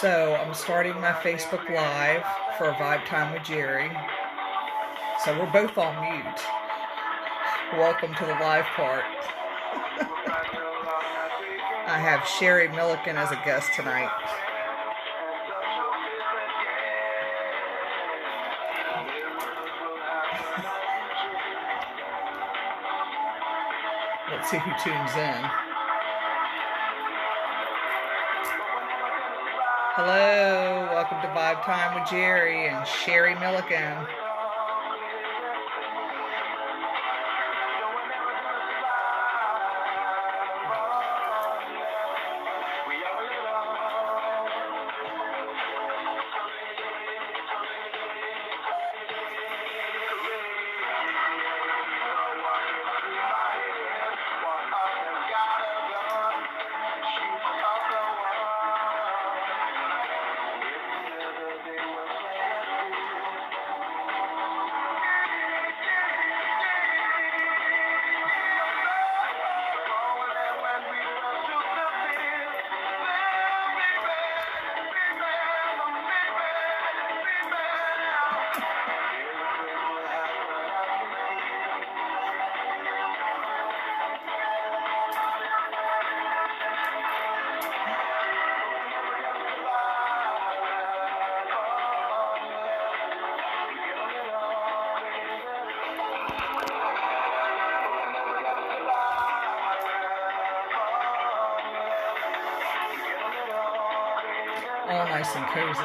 So I'm starting my Facebook Live for Vibe Time with Jerry. So we're both on mute. Welcome to the live part. I have Sheri Millikin as a guest tonight. Let's see who tunes in. Hello, welcome to Vibe Time with Jerry and Sheri Millikin. All nice and cozy.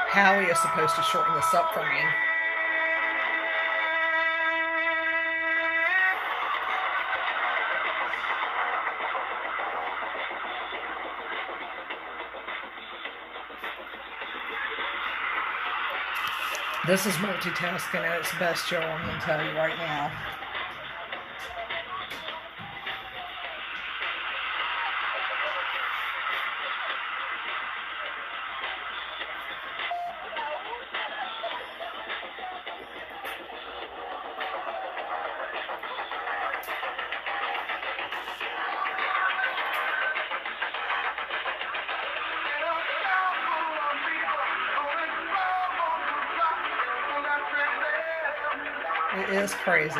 Howie is supposed to shorten this up for me. This is multitasking at its best, Joe, I'm going to tell you right now. It is crazy.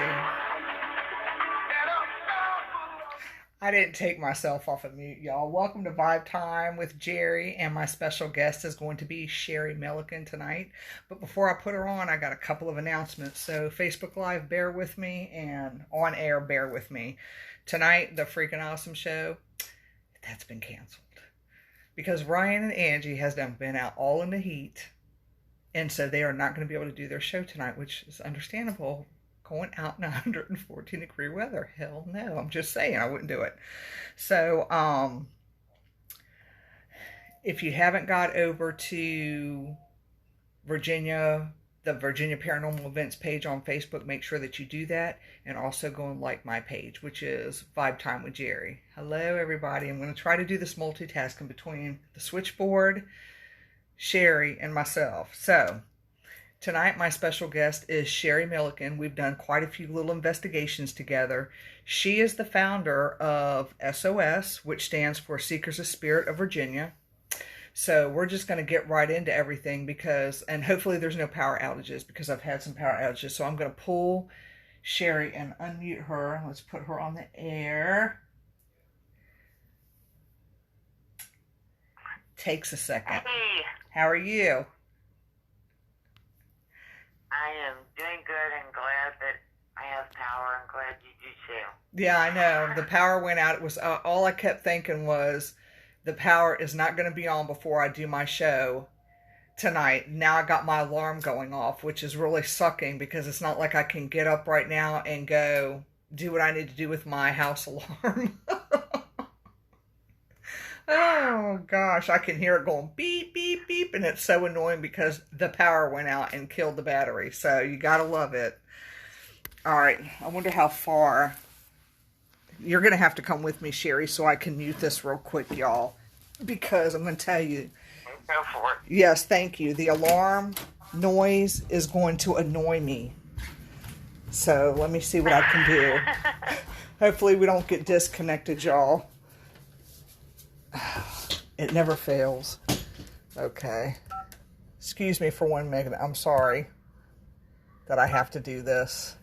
I didn't take myself off of mute, y'all. Welcome to Vibe Time with Jerry, and my special guest is going to be Sheri Millikin tonight. But before I put her on, I got a couple of announcements. So Facebook Live, bear with me, and on air, bear with me. Tonight, the Freaking Awesome Show, that's been canceled. Because Ryan and Angie has been out all in the heat. And so they are not going to be able to do their show tonight, which is understandable. Going out in 114 degree weather. Hell no. I'm just saying I wouldn't do it. So, if you haven't got over to Virginia, the Virginia Paranormal Events page on Facebook, make sure that you do that. And also go and like my page, which is Vibe Time with Jerry. Hello, everybody. I'm going to try to do this multitasking between the switchboard, Sheri, and myself. So tonight my special guest is Sheri Millikin. We've done quite a few little investigations together. She is the founder of SOS, which stands for Seekers of Spirit of Virginia. So we're just going to get right into everything and hopefully there's no power outages because I've had some power outages. So I'm going to pull Sheri and unmute her. Let's put her on the air. Takes a second. Hey. How are you? I am doing good and glad that I have power. I'm glad you do too. Yeah, I know. The power went out. It was all I kept thinking was the power is not going to be on before I do my show tonight. Now I got my alarm going off, which is really sucking because it's not like I can get up right now and go do what I need to do with my house alarm. Oh gosh, I can hear it going beep, beep, beep, and it's so annoying because the power went out and killed the battery. So you gotta love it. All right, I wonder how far. You're gonna have to come with me, Sheri, so I can mute this real quick, y'all, because I'm gonna tell you, Go for it. Yes, thank you. The alarm noise is going to annoy me. So let me see what I can do. Hopefully we don't get disconnected, y'all. It never fails. Okay. Excuse me for 1 minute. I'm sorry that I have to do this.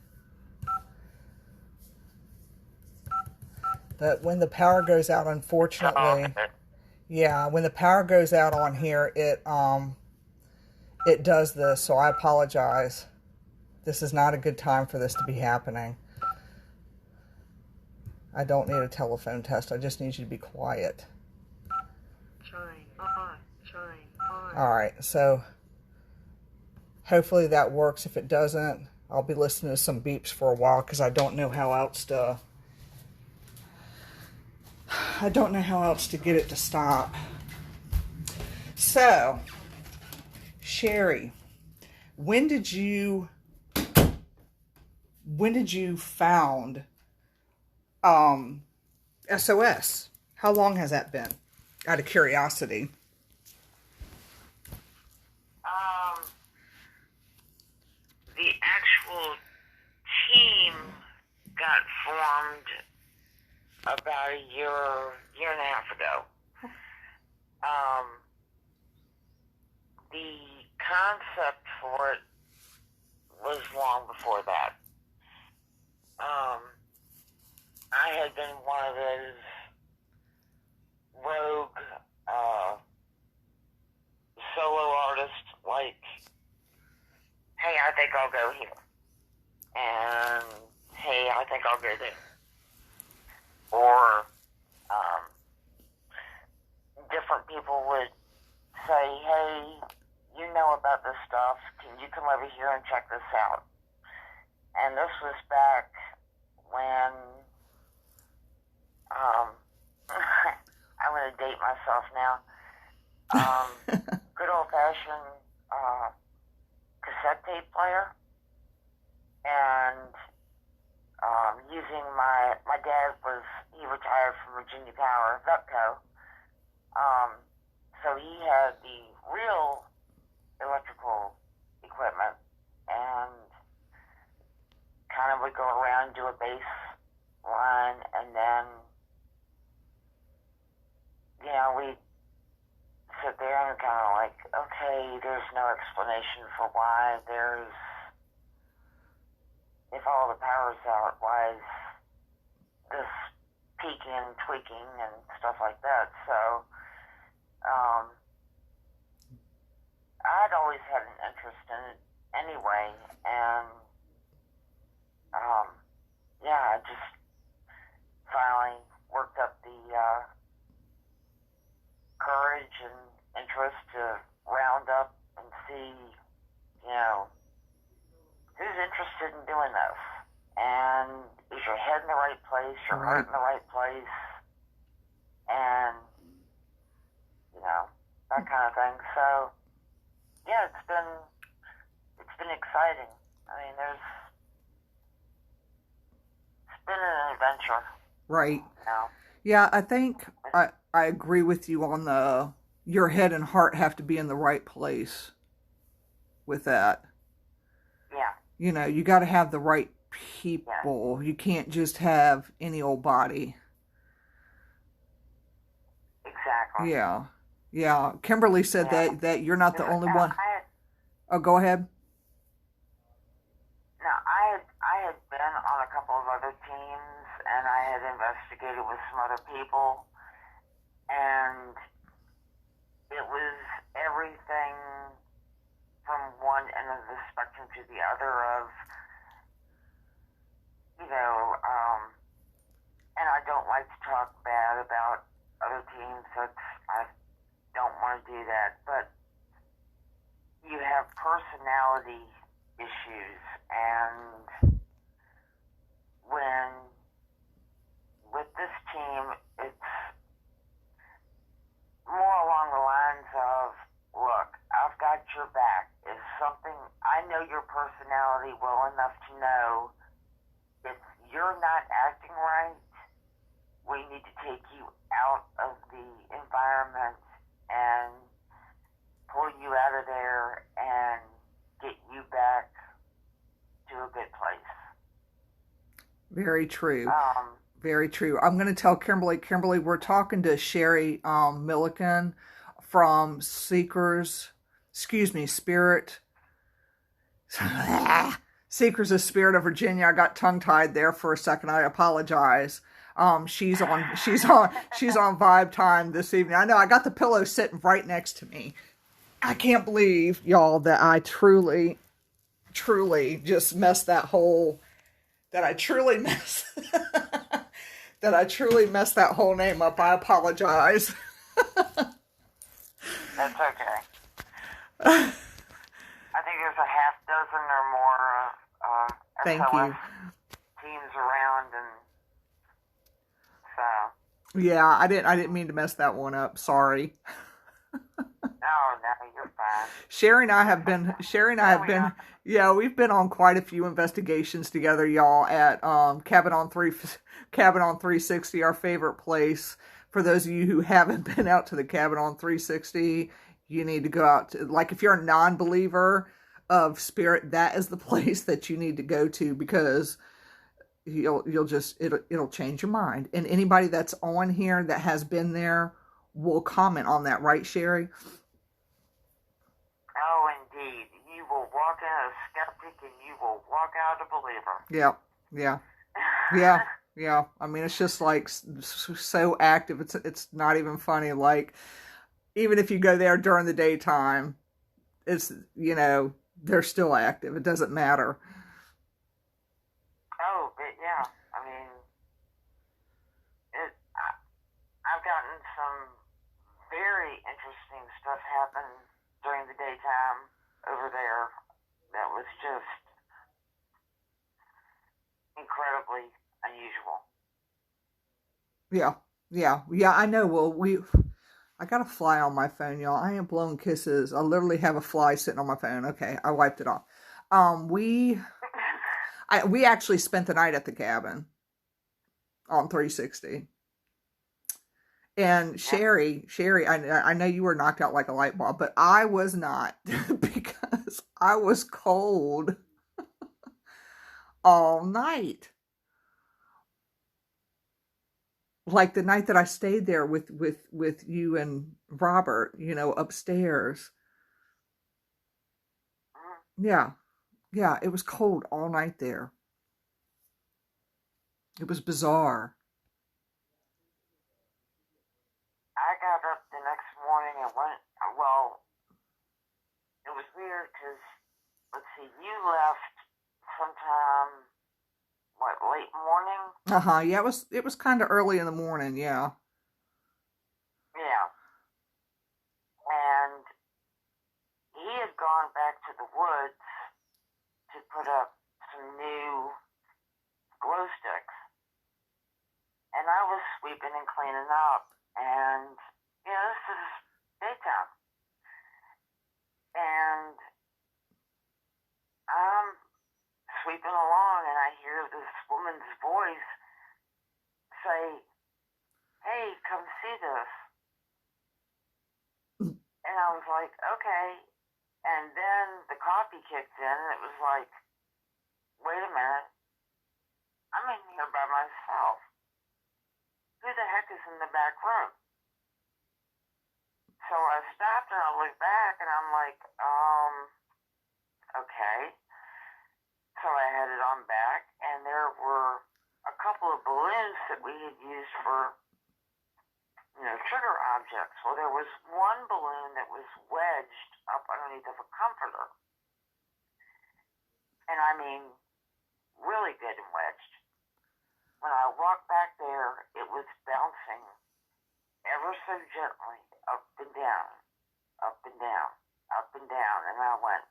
But when the power goes out, unfortunately, yeah, when the power goes out on here, it does this, so I apologize. This is not a good time for this to be happening. I don't need a telephone test. I just need you to be quiet. Alright, so hopefully that works. If it doesn't, I'll be listening to some beeps for a while because I don't know how else to get it to stop. So, Sheri, when did you found SOS? How long has that been? Out of curiosity. The actual team got formed about a year and a half ago. The concept for it was long before that. I had been one of those rogue solo artists, like, hey, I think I'll go here, and hey, I think I'll go there. Or different people would say, hey, you know about this stuff, you come over here and check this out. And this was back when, I'm going to date myself now, good old-fashioned cassette tape player, and using my dad he retired from Virginia Power, VEPCO, so he had the real electrical equipment, and kind of would go around, do a bass line, and then, we'd sit there and kind of like, okay, there's no explanation for why if all the power's out, why is this peaking, tweaking, and stuff like that. So, I'd always had an interest in it anyway, and, I just finally worked up the courage and interest to round up and see, who's interested in doing this. And is your head in the right place, your heart in the right place, and, that kind of thing. So, yeah, it's been exciting. I mean, it's been an adventure. Right. Yeah, I think I agree with you on your head and heart have to be in the right place with that. Yeah. You got to have the right people. Yeah. You can't just have any old body. Exactly. Yeah. Yeah. Kimberly said that you're not the only one. Go ahead. No, I had been on a couple of other teams, and I had investigated with some other people, and it was everything from one end of the spectrum to the other of, and I don't like to talk bad about other teams, I don't want to do that, but you have personality issues, and with this team, it's more along the lines of, look, I've got your back. If something, I know your personality well enough to know if you're not acting right, we need to take you out of the environment and pull you out of there and get you back to a good place. Very true. Very true. I'm going to tell Kimberly. Kimberly, we're talking to Sheri Millikin from Spirit. Seekers of Spirit of Virginia. I got tongue tied there for a second. I apologize. She's on Vibe Time this evening. I know I got the pillow sitting right next to me. I can't believe, y'all, that I truly just messed that whole. That I truly messed that whole name up. I apologize. That's okay. I think there's a half dozen or more Thank SOS you. teams around, and so. Yeah, I didn't mean to mess that one up. Sorry. No, you're fine. Sheri and I have been, yeah, we've been on quite a few investigations together, y'all, at Cabin on 360, our favorite place. For those of you who haven't been out to the Cabin on 360, you need to go out to, like, if you're a non-believer of spirit, that is the place that you need to go to, because it'll change your mind. And anybody that's on here that has been there will comment on that, right, Sheri? Oh, indeed. You will walk in a skeptic and you will walk out a believer. Yeah. I mean, it's just like so active. It's not even funny. Like, even if you go there during the daytime, it's, they're still active. It doesn't matter. Oh, but yeah. I mean, I've gotten some very interesting stuff happen during the daytime over there that was just incredibly unusual. Yeah, I know. Well, I got a fly on my phone, y'all. I am blowing kisses. I literally have a fly sitting on my phone. Okay, I wiped it off. We actually spent the night at the cabin on 360. And Sheri, I know you were knocked out like a light bulb, but I was not, because I was cold all night. Like the night that I stayed there with you and Robert, upstairs. Yeah, it was cold all night there. It was bizarre. I got up the next morning and went, well, it was weird because, let's see, you left sometime, late morning? Yeah, it was kind of early in the morning, yeah. Yeah. And he had gone back to the woods to put up some new glow sticks. And I was sweeping and cleaning up. And, this is daytime. And I'm sweeping along and I hear this woman's voice say, "Hey, come see this." And I was like, okay. And then the coffee kicked in and it was like, wait a minute. I'm in here by myself. Who the heck is in the back room? So I stopped and I looked back and I'm like, okay. So I headed on back and there were a couple of balloons that we had used for, trigger objects. Well, there was one balloon that was wedged up underneath of a comforter. And I mean, really good and wedged. When I walked back there, it was bouncing ever so gently up and down, up and down, up and down. And I went,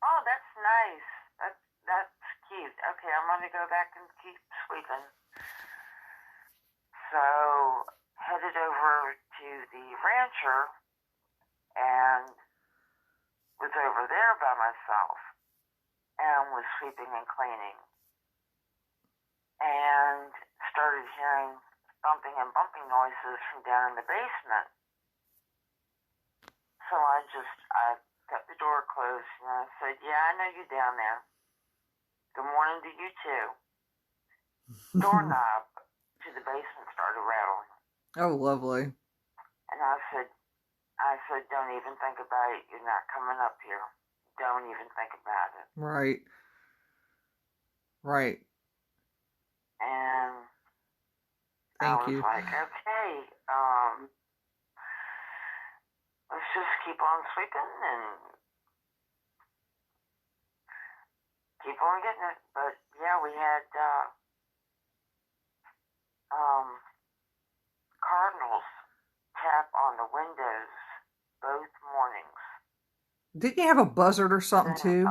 oh, that's nice. That's cute. Okay, I'm going to go back and keep sweeping. So, headed over to the rancher and was over there by myself and was sweeping and cleaning. And started hearing thumping and bumping noises from down in the basement. So I kept the door closed, and I said, yeah, I know you're down there. Good morning to you, too. Doorknob to the basement started rattling. Oh, lovely. And I said, don't even think about it. You're not coming up here. Don't even think about it. Right. Right. And Thank I was you. like, okay, let's just keep on sweeping and keep on getting it. But yeah, we had cardinals tap on the windows both mornings. Didn't you have a buzzard or something too?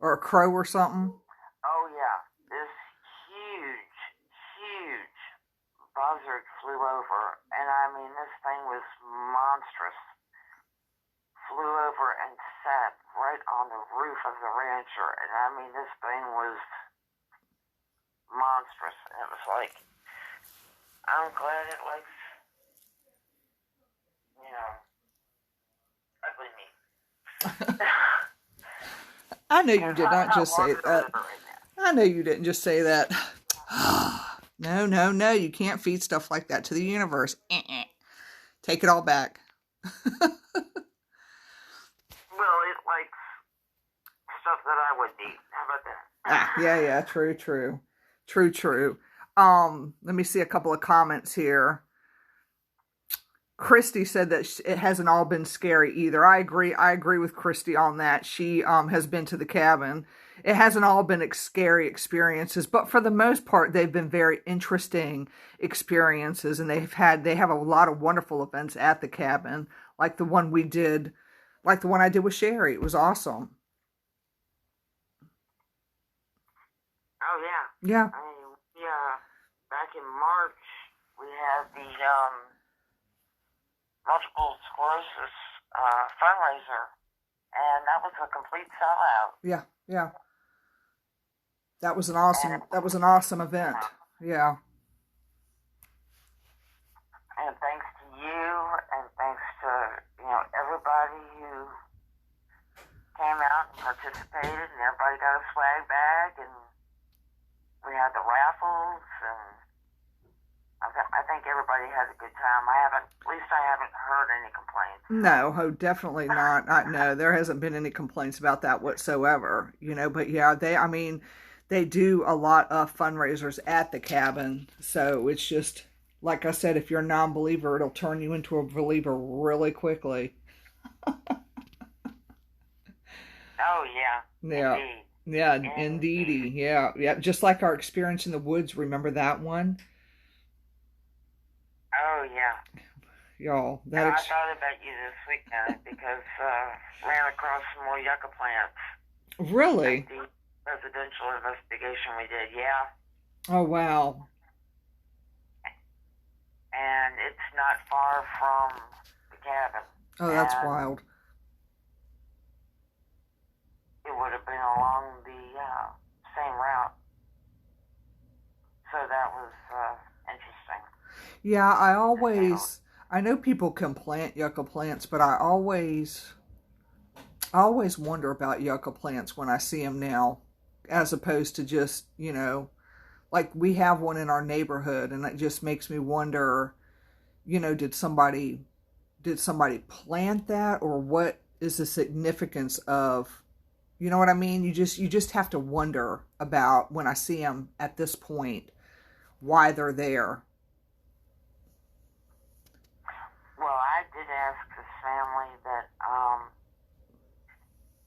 Or a crow or something? Oh yeah, this huge buzzard flew over, and I mean this thing was monstrous. Flew over and sat right on the roof of the rancher, and I mean this thing was monstrous. And it was like, I'm glad it likes, ugly meat. I know you did not just say that. I know you didn't just say that. No, you can't feed stuff like that to the universe. Take it all back. Well, it likes stuff that I would eat. How about that? Yeah, true. Let me see a couple of comments here. Christy said that it hasn't all been scary either. I agree with Christy on that. She has been to the cabin. It hasn't all been scary experiences, but for the most part, they've been very interesting experiences, and they have a lot of wonderful events at the cabin, like the one I did with Sheri. It was awesome. Oh yeah. Yeah. I mean, back in March, we had the multiple sclerosis fundraiser, and that was a complete sellout. Yeah. That was an awesome event. Yeah. And thanks to you, and thanks to everybody who came out and participated, and everybody got a swag bag, and we had the raffles, and I think everybody had a good time. At least I haven't heard any complaints. No, definitely not. No, there hasn't been any complaints about that whatsoever. But yeah, they do a lot of fundraisers at the cabin. So it's just, like I said, if you're a non-believer, it'll turn you into a believer really quickly. Oh, yeah. Yeah. Indeed. Yeah, indeedy. Yeah. Just like our experience in the woods. Remember that one? Oh, yeah. Y'all, I thought about you this weekend because ran across some more yucca plants. Really? The residential investigation we did, yeah. Oh, wow. And it's not far from the cabin. Oh, that's wild. It would have been along the same route. So that was interesting. Yeah, I know people can plant yucca plants, but I always wonder about yucca plants when I see them now, as opposed to just, like we have one in our neighborhood, and it just makes me wonder, did somebody plant that, or what is the significance of, you know what I mean? You just have to wonder about, when I see them at this point, why they're there. Well, I did ask this family that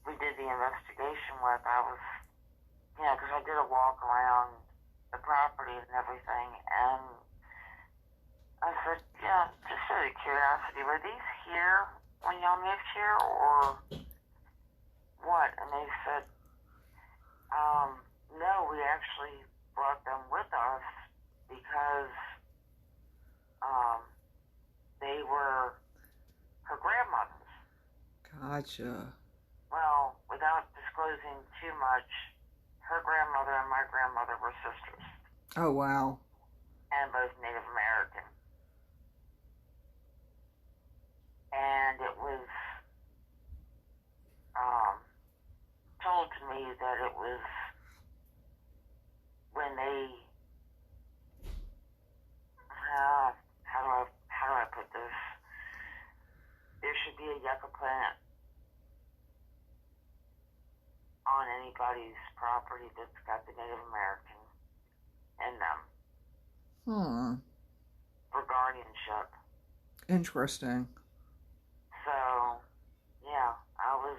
we did the investigation with. I was, because I did a walk around the property and everything, and I said, just out of curiosity, were these here when y'all moved here, or what? And they said, no, we actually brought them with us because they were her grandmother's. Gotcha. Well, without disclosing too much, her grandmother and my grandmother were sisters. Oh, wow. And both Native American. And it was me that it was when they, how do I put this? There should be a yucca plant on anybody's property that's got the Native American in them. For guardianship. Interesting. So, yeah, I was,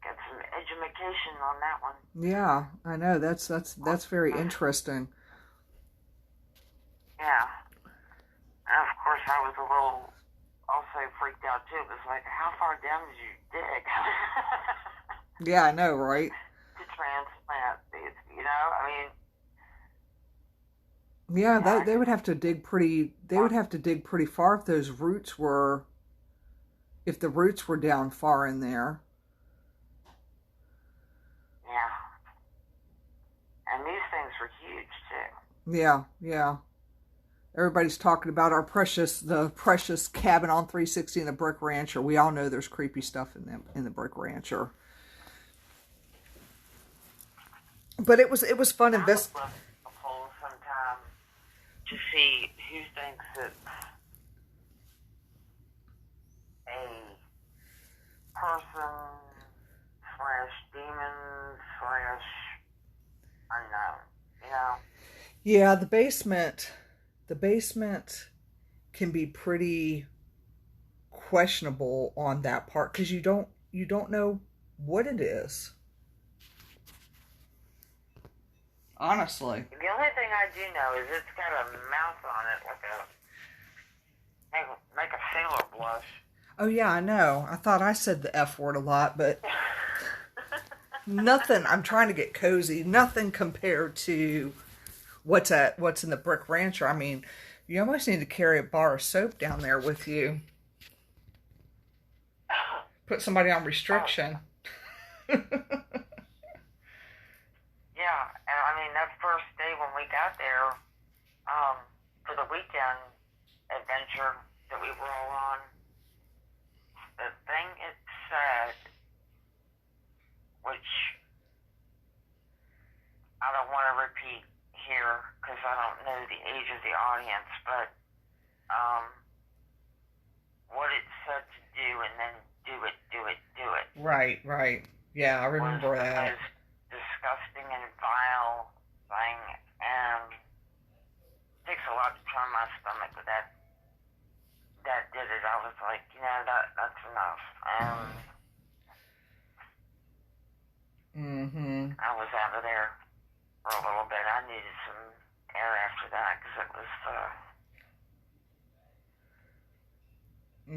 got some education on that one. Yeah, I know. That's very interesting. Yeah. And of course I was a little also freaked out too. It was like, how far down did you dig? Yeah, I know, right? To transplant these, you know? I mean, yeah, they would have to dig pretty. They would have to dig pretty far if those roots were. If the roots were down far in there. Yeah. And these things were huge too. Yeah, yeah. Everybody's talking about the precious cabin on 360 and the Brick Rancher. We all know there's creepy stuff in the Brick Rancher. But it was fun investigating a poll sometime to see who thinks it's a person / demon / unknown, you know? Yeah, the basement can be pretty questionable on that part because you don't know what it is. Honestly. The only thing I do know is it's got a mouth on it like a sailor blush. Oh yeah, I know. I thought I said the F word a lot, but nothing. I'm trying to get cozy. Nothing compared to what's in the Brick Rancher. I mean, you almost need to carry a bar of soap down there with you. Put somebody on restriction. Yeah, and I mean, that first day when we got there, for the weekend adventure that we were all on, the thing it said, which I don't want to repeat here because I don't know the age of the audience, but what it said to do and then do it. Right. Yeah, I remember was that. The most disgusting and vile thing, and it takes a lot to turn my stomach, but that did it. I was like, that's enough. And I was out of there for a little bit. I needed some air after that because it was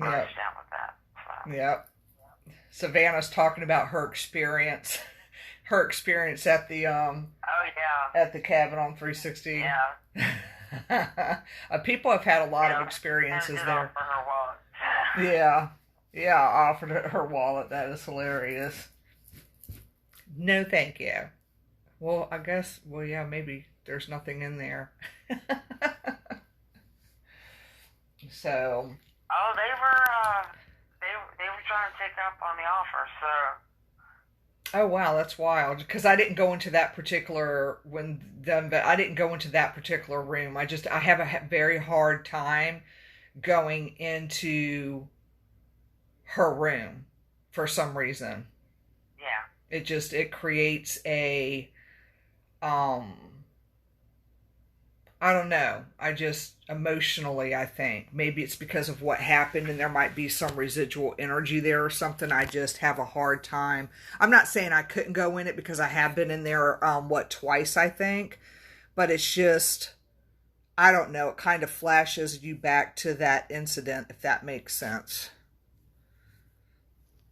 grossed out with that. So. Yep. Savannah's talking about her experience at the at the cabin on 360. Yeah. People have had a lot of experiences there. Yeah, offered her wallet. That is hilarious. No, thank you. Well, I guess. Well, yeah, maybe there's nothing in there. So. Oh, they were trying to take up on the offer, so. Oh wow, that's wild. Because I didn't go into that particular I didn't go into that particular room. I have a very hard time going into her room for some reason. Yeah. It creates a I don't know. I just emotionally, I think maybe it's because of what happened and there might be some residual energy there or something. I just have a hard time. I'm not saying I couldn't go in it because I have been in there, twice, I think, but it's just, I don't know. It kind of flashes you back to that incident, if that makes sense.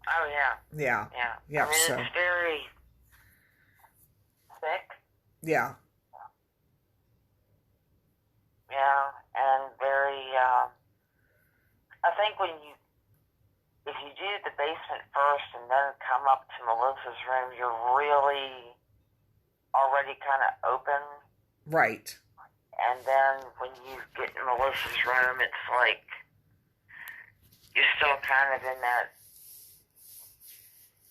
Oh yeah. Yeah. Yeah. Yeah. I mean, so. It's very thick. Yeah. Yeah, and very, I think if you do the basement first and then come up to Melissa's room, you're really already kind of open. Right. And then when you get in Melissa's room, it's like, you're still kind of in that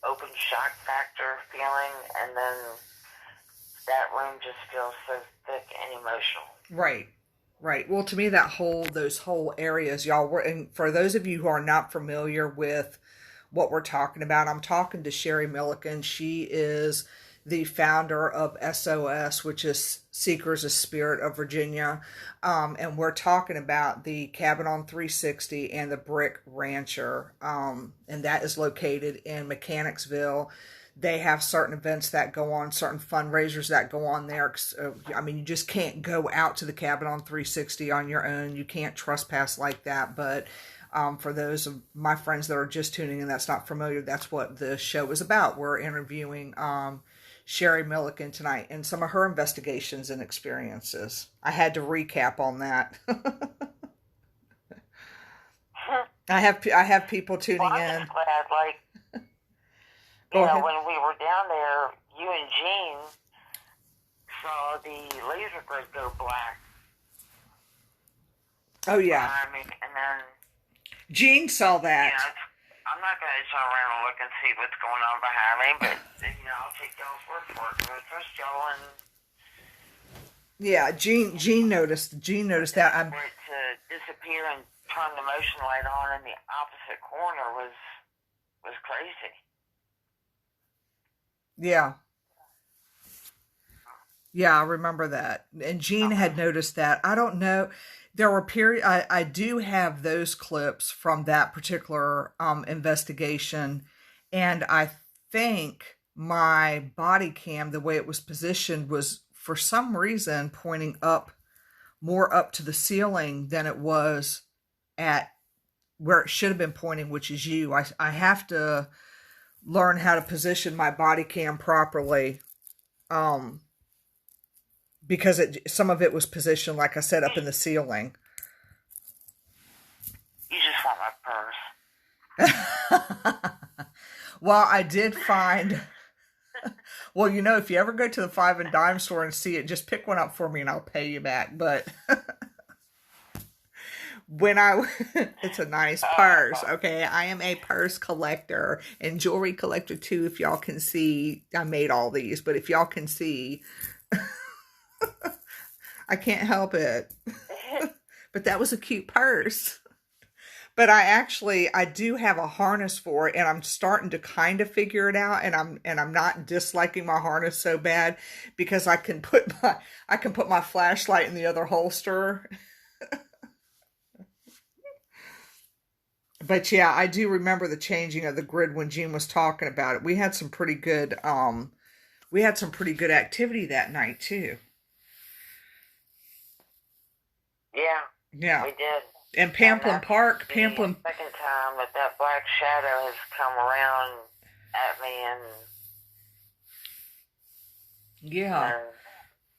open shock factor feeling, and then that room just feels so thick and emotional. Right. Right. Well, to me, those whole areas, y'all were, and for those of you who are not familiar with what we're talking about, I'm talking to Sheri Millikin. She is the founder of SOS, which is Seekers of Spirit of Virginia. And we're talking about the Cabin on 360 and the Brick Rancher. And that is located in Mechanicsville. They have certain events that go on, certain fundraisers that go on there. I mean, you just can't go out to the Cabin on 360 on your own. You can't trespass like that. But for those of my friends that are just tuning in that's not familiar, that's what the show is about. We're interviewing Sheri Millikin tonight and some of her investigations and experiences. I had to recap on that. I have people tuning in. I'm just glad, like, you know, when we were down there, you and Jean saw the laser grid go black. Oh, yeah. I mean, and then Jean saw that. You know, I'm not going to turn around and look and see what's going on behind me, but, you know, I'll take y'all's word for it. I trust y'all, and yeah, Jean noticed that. For it to disappear and turn the motion light on in the opposite corner was crazy. Yeah. Yeah, I remember that. And Jean had noticed that. I don't know. There were I do have those clips from that particular investigation. And I think my body cam, the way it was positioned, was for some reason pointing more up to the ceiling than it was at where it should have been pointing, which is you. I have to learn how to position my body cam properly, because some of it was positioned, like I said, up in the ceiling. You just want my purse. Well, I did find, well, you know, if you ever go to the Five and Dime store and see it, just pick one up for me and I'll pay you back. But it's a nice purse, okay? I am a purse collector and jewelry collector too. If y'all can see, I made all these, but if y'all can see, I can't help it. But that was a cute purse. But I do have a harness for it, and I'm starting to kind of figure it out, and I'm not disliking my harness so bad, because I can put my flashlight in the other holster. But yeah, I do remember the changing of the grid when Jean was talking about it. We had some pretty good activity that night too. Yeah. We did. And Pamplin Park, the second time that black shadow has come around at me and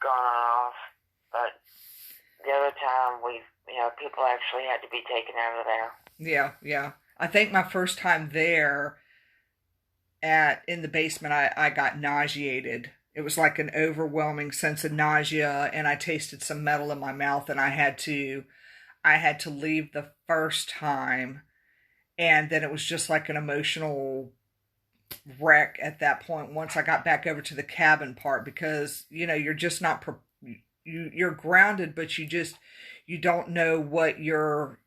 gone off. But the other time, people actually had to be taken out of there. Yeah. I think my first time there in the basement, I got nauseated. It was like an overwhelming sense of nausea, and I tasted some metal in my mouth, and I had to leave the first time, and then it was just like an emotional wreck at that point once I got back over to the cabin part, because you're just not you're grounded, but you don't know what you're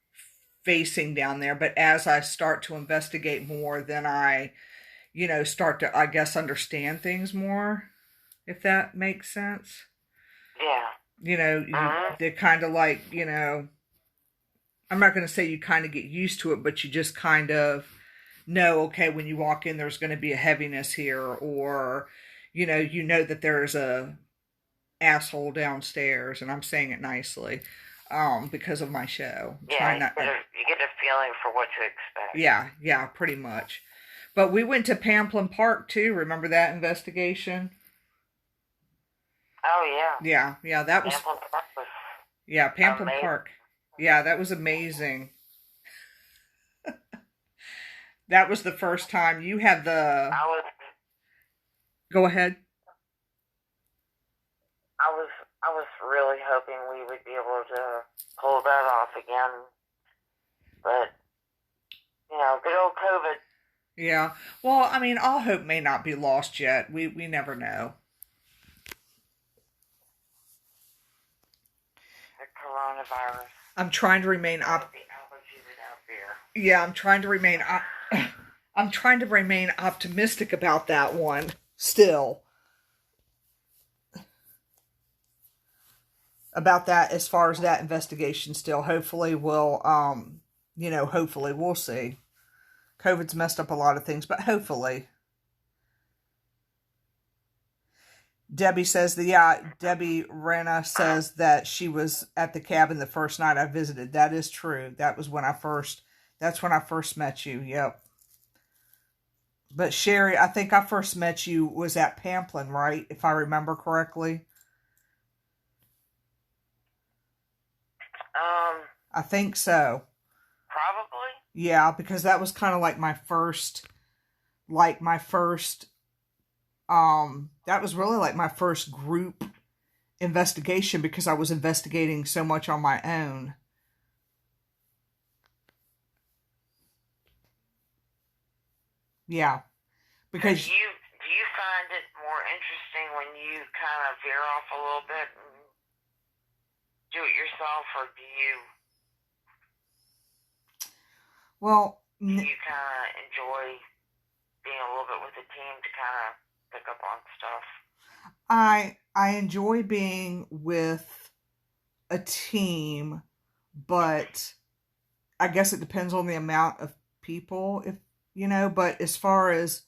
facing down there. But as I start to investigate more, then I start to, I guess, understand things more, if that makes sense. Yeah. They're kind of like, I'm not going to say you kind of get used to it, but you just kind of know, okay, when you walk in, there's going to be a heaviness here, or, that there's a asshole downstairs, and I'm saying it nicely, because of my show. Yeah, you get a feeling for what to expect. Yeah, pretty much. But we went to Pamplin Park too. Remember that investigation? Oh yeah. Yeah, that was. Pamplin Park was. Yeah, Pamplin Park. Yeah, that was amazing. That was the first time you had the. Go ahead. I was really hoping we would be able to pull that off again, but good old COVID. Yeah. Well, I mean, all hope may not be lost yet. We never know. The coronavirus. I'm trying to remain The allergy without beer. Yeah, I'm trying to remain optimistic about that one still. About that, as far as that investigation still. Hopefully hopefully we'll see. COVID's messed up a lot of things, but hopefully. Debbie says Debbie Rena says that she was at the cabin the first night I visited. That is true. That's when I first met you. Yep. But Sheri, I think I first met you was at Pamplin, right? If I remember correctly. I think so. Probably. Yeah, because that was kind of like my first that was really like my first group investigation, because I was investigating so much on my own. Yeah. Because do you find it more interesting when you kind of veer off a little bit and do it yourself, or do you kind of enjoy being a little bit with the team to kind of pick up on stuff? I enjoy being with a team, but I guess it depends on the amount of people, but as far as,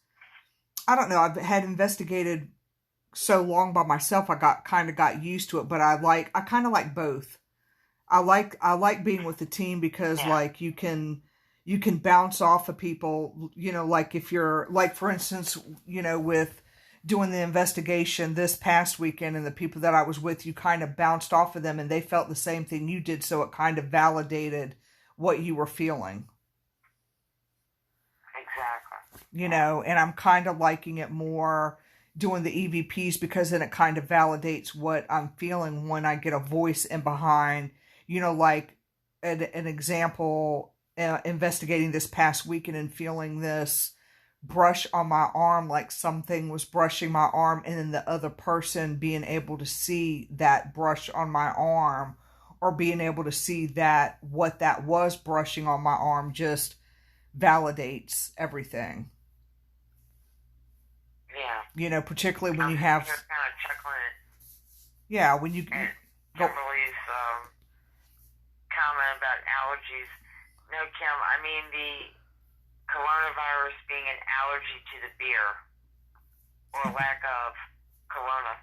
I don't know, I've had investigated so long by myself, I got used to it, but I kind of like both. I like being with the team because like you can bounce off of people, like if you're like, for instance, with doing the investigation this past weekend, and the people that I was with, you kind of bounced off of them and they felt the same thing you did. So it kind of validated what you were feeling. Exactly. And I'm kind of liking it more doing the EVPs, because then it kind of validates what I'm feeling when I get a voice in behind, like an example, investigating this past weekend and feeling this brush on my arm, like something was brushing my arm, and then the other person being able to see that brush on my arm, or being able to see that what that was brushing on my arm just validates everything. Yeah. Particularly when you have... You're kind of chuckling. Yeah, when you... Kimberly's comment about allergies. No, Kim, I mean the coronavirus being an allergy to the beer, or lack of corona.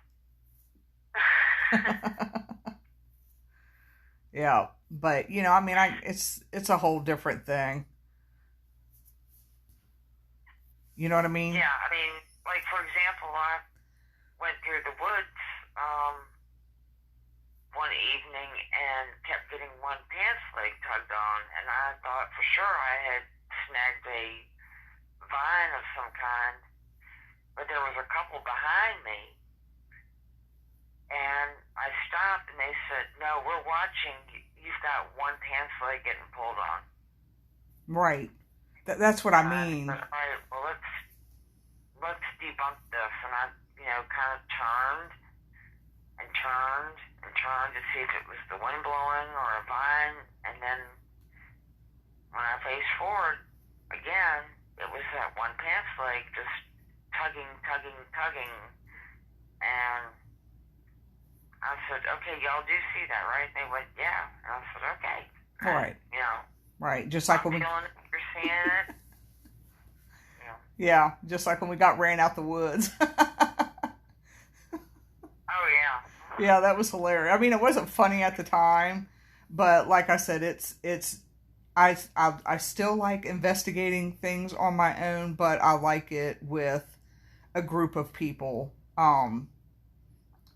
Yeah, but it's a whole different thing. You know what I mean? Yeah, I mean, like for example, I went through the woods one evening and kept getting one pants leg tugged on, and I thought for sure I had snagged a vine of some kind, but there was a couple behind me, and I stopped, and they said, "No, we're watching. You've got one pants leg getting pulled on." Right. That's what I mean. All right, well let's debunk this, and I kind of turned to see if it was the wind blowing or a vine, and then when I faced forward again, it was that one pants leg just tugging, and I said, "Okay, y'all do see that, right?" And they went, "Yeah," and I said, "Okay." Right. Right. Just like when feeling it, you're seeing it. Yeah, just like when we got ran out the woods. Oh yeah. Yeah, that was hilarious. I mean, it wasn't funny at the time, but like I said, I still like investigating things on my own, but I like it with a group of people,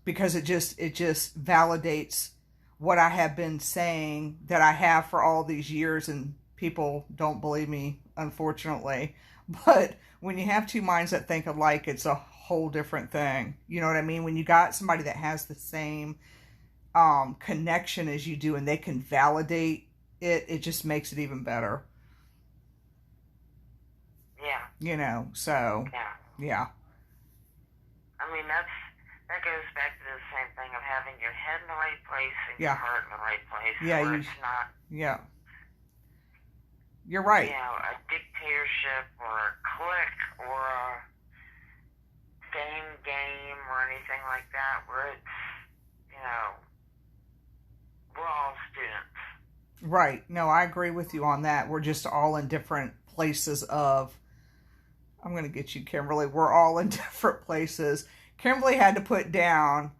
because it just validates what I have been saying that I have for all these years, and people don't believe me, unfortunately. But when you have two minds that think alike, it's a whole different thing. You know what I mean? When you got somebody that has the same connection as you do, and they can validate it, it just makes it even better. Yeah. You know, so, Yeah. yeah. I mean, that goes back to the same thing of having your head in the right place and your Yeah. heart in the right place, Yeah, where it's not, yeah. You're you right. know, a dictatorship or a clique or a fame game or anything like that, where it's, you know, we're all students. Right. No, I agree with you on that. We're just all in different places of, I'm going to get you, Kimberly. We're all in different places. Kimberly had to put down,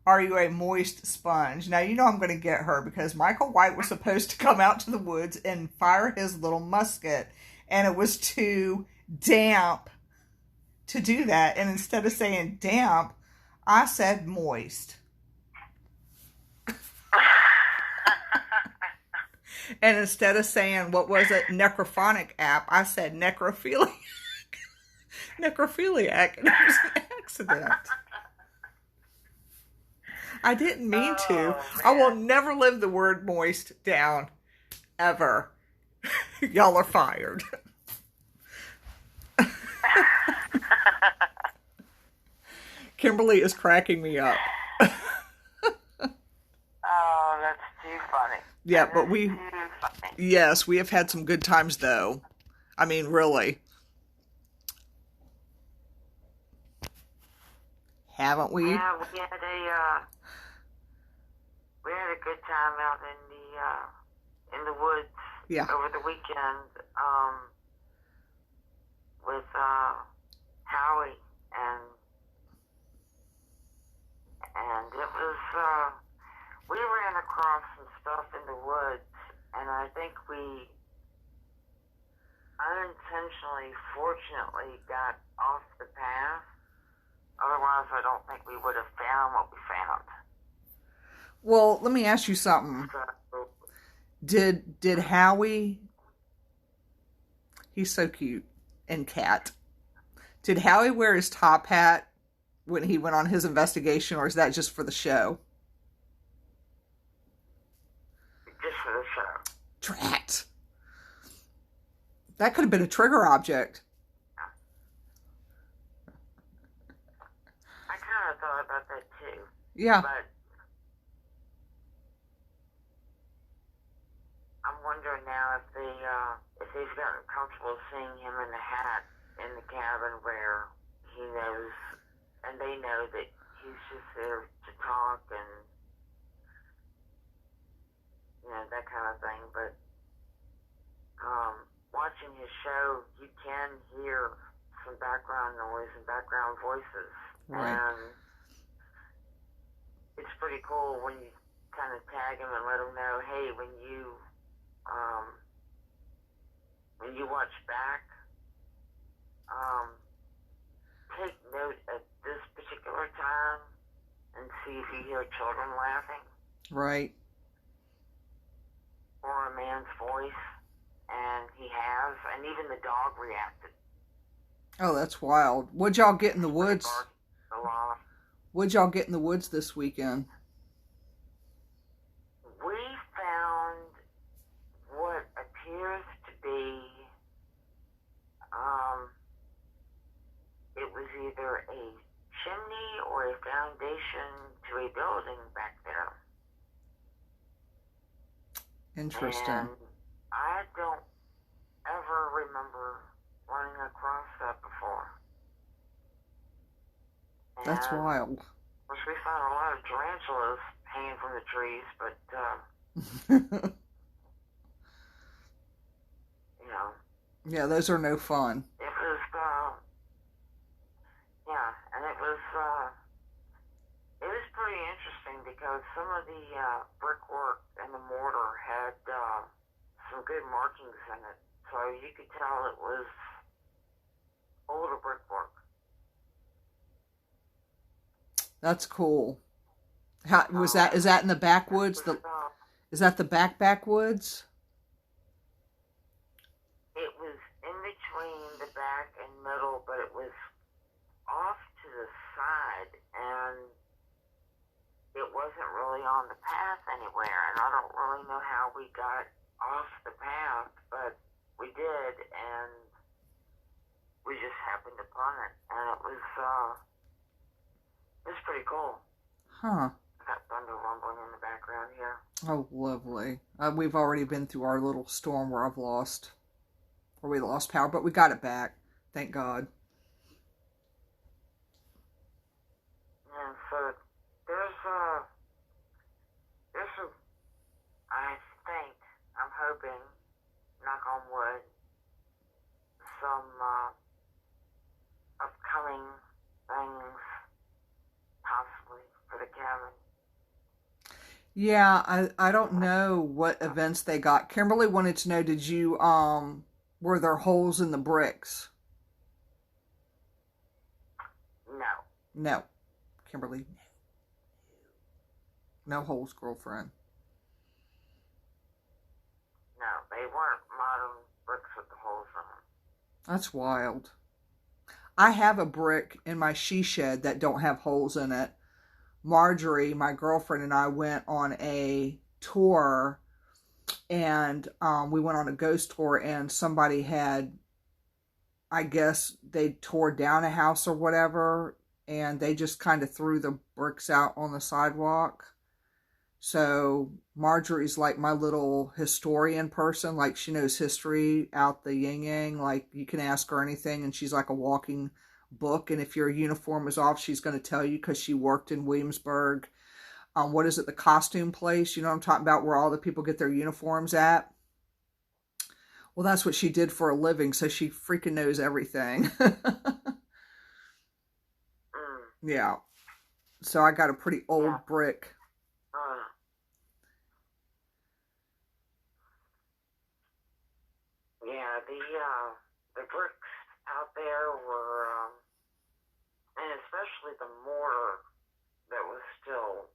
are you a moist sponge? Now, you know I'm going to get her because Michael White was supposed to come out to the woods and fire his little musket, and it was too damp to do that. And instead of saying damp, I said moist. And instead of saying, what was it, necrophonic app, I said necrophiliac. Necrophiliac, and it was an accident. I didn't mean to. I will never live the word moist down, ever. Y'all are fired. Kimberly is cracking me up. Oh, that's too funny. Yeah, but yes, we have had some good times though. I mean, really. Haven't we? Yeah, we had a good time out in the woods. Yeah. Over the weekend, with Howie, and it was we ran across some stuff in the woods, and I think we unintentionally, fortunately, got off the path. Otherwise, I don't think we would have found what we found. Well, let me ask you something. So, Did Howie? He's so cute and cat. Did Howie wear his top hat when he went on his investigation, or is that just for the show? just for the show. Drat. That could have been a trigger object. I kind of thought about that too. Yeah. But I'm wondering now if they've gotten comfortable seeing him in the hat in the cabin where he knows, and they know that he's just there to talk and, you know, that kind of thing. But watching his show, you can hear some background noise and background voices. Right. And it's pretty cool when you kind of tag him and let him know, hey, when you watch back, take note at this particular time and see if you hear children laughing. Right. Or a man's voice, and he has, and even the dog reacted. Oh, that's wild. What'd y'all get in the woods? A lot. What'd y'all get in the woods this weekend? We found what appears to be, it was either a chimney or a foundation to a building back there. Interesting. And I don't ever remember running across that before. And That's wild. Of course, we found a lot of tarantulas hanging from the trees, but, you know. Yeah, those are no fun. It was, yeah, and it was pretty interesting because some of the brickwork and the mortar had some good markings in it, so you could tell it was older brickwork. That's cool. How was that? Is that in the backwoods? Is that the backwoods? It was in between the back and middle, but it was off to the side, and it wasn't really on the path anywhere, and I don't really know how we got off the path, but we did, and we just happened upon it, and it was pretty cool. Huh. I got thunder rumbling in the background here. Oh, lovely. We've already been through our little storm where we lost power, but we got it back. Thank God. Yeah, so there's some, I think, I'm hoping, knock on wood, some upcoming things, possibly, for the cabin. Yeah, I don't know what events they got. Kimberly wanted to know, were there holes in the bricks? No. No. Kimberly, no holes, girlfriend. No, they weren't modern bricks with the holes in them. That's wild. I have a brick in my she shed that don't have holes in it. Marjorie, my girlfriend, and I went on a tour, and we went on a ghost tour, and somebody had, I guess they tore down a house or whatever, and they just kind of threw the bricks out on the sidewalk. So Marjorie's like my little historian person. Like, she knows history out the yin yang. Like, you can ask her anything, and she's like a walking book. And if your uniform is off, she's going to tell you, because she worked in Williamsburg. What is it? The costume place. You know what I'm talking about, where all the people get their uniforms at? Well, that's what she did for a living. So she freaking knows everything. Yeah. So I got a pretty old brick. Yeah, the bricks out there were, and especially the mortar that was still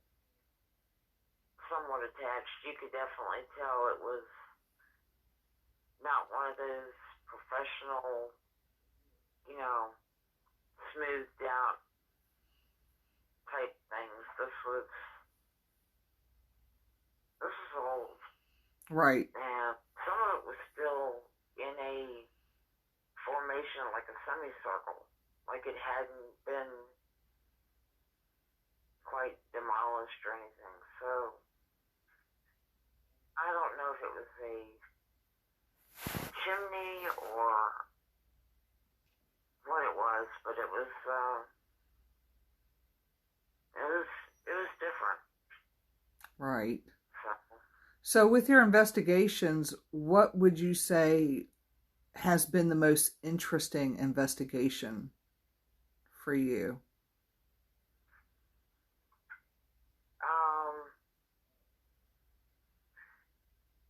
somewhat attached, you could definitely tell it was not one of those professional, smoothed out type things. This was old. Right. And some of it was still in a formation like a semicircle, like it hadn't been quite demolished or anything. So I don't know if it was a chimney or what it was, but it was different. Right. So with your investigations, what would you say has been the most interesting investigation for you?